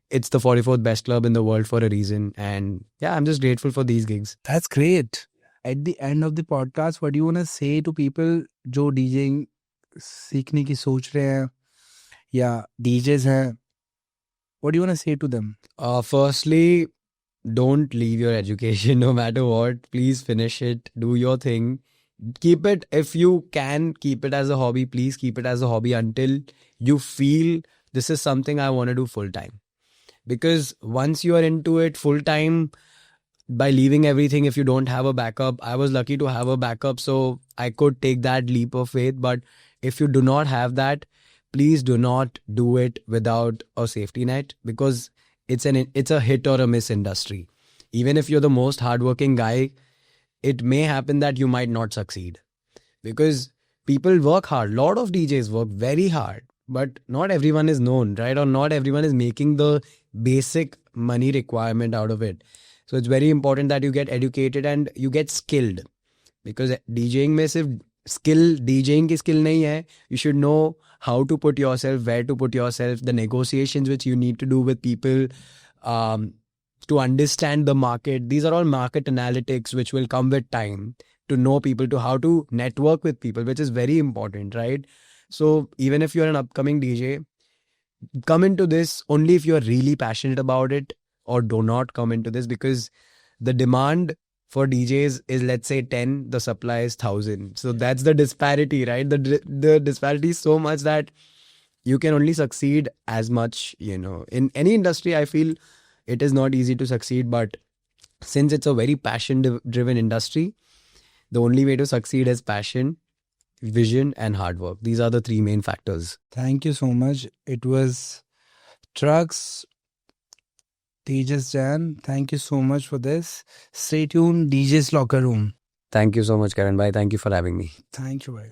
it's the 44th best club in the world for a reason. And yeah, I'm just grateful for these gigs. That's great. At the end of the podcast, what do you want to say to people जो DJing सीखने की सोच रहे हैं या DJs हैं? What do you want to say to them? Firstly, don't leave your education no matter what. Please finish it. Do your thing. Keep it, if you can, keep it as a hobby. Please keep it as a hobby until you feel this is something I want to do full time. Because once you are into it full time, by leaving everything, if you don't have a backup, I was lucky to have a backup, so I could take that leap of faith. But if you do not have that, please do not do it without a safety net, because it's a hit or a miss industry. Even if you're the most hardworking guy, it may happen that you might not succeed, because people work hard. A lot of DJs work very hard, but not everyone is known, right? Or not everyone is making the basic money requirement out of it. So it's very important that you get educated and you get skilled, because DJing में सिर्फ DJing की skill नहीं है. You should know how to put yourself, where to put yourself, the negotiations which you need to do with people, to understand the market. These are all market analytics which will come with time, to know people, to how to network with people, which is very important, right? So even if you're an upcoming DJ, come into this only if you're really passionate about it, or do not come into this, because the demand for DJs is, let's say, 10, the supply is 1,000. So that's the disparity, right? The disparity is so much that you can only succeed as much, in any industry. I feel it is not easy to succeed, but since it's a very passion-driven industry, the only way to succeed is passion, vision, and hard work. These are the three main factors. Thank you so much. It was Trucks, Tejas Jan. Thank you so much for this. Stay tuned, DJ's Locker Room. Thank you so much, Karan bhai. Thank you for having me. Thank you, bhai.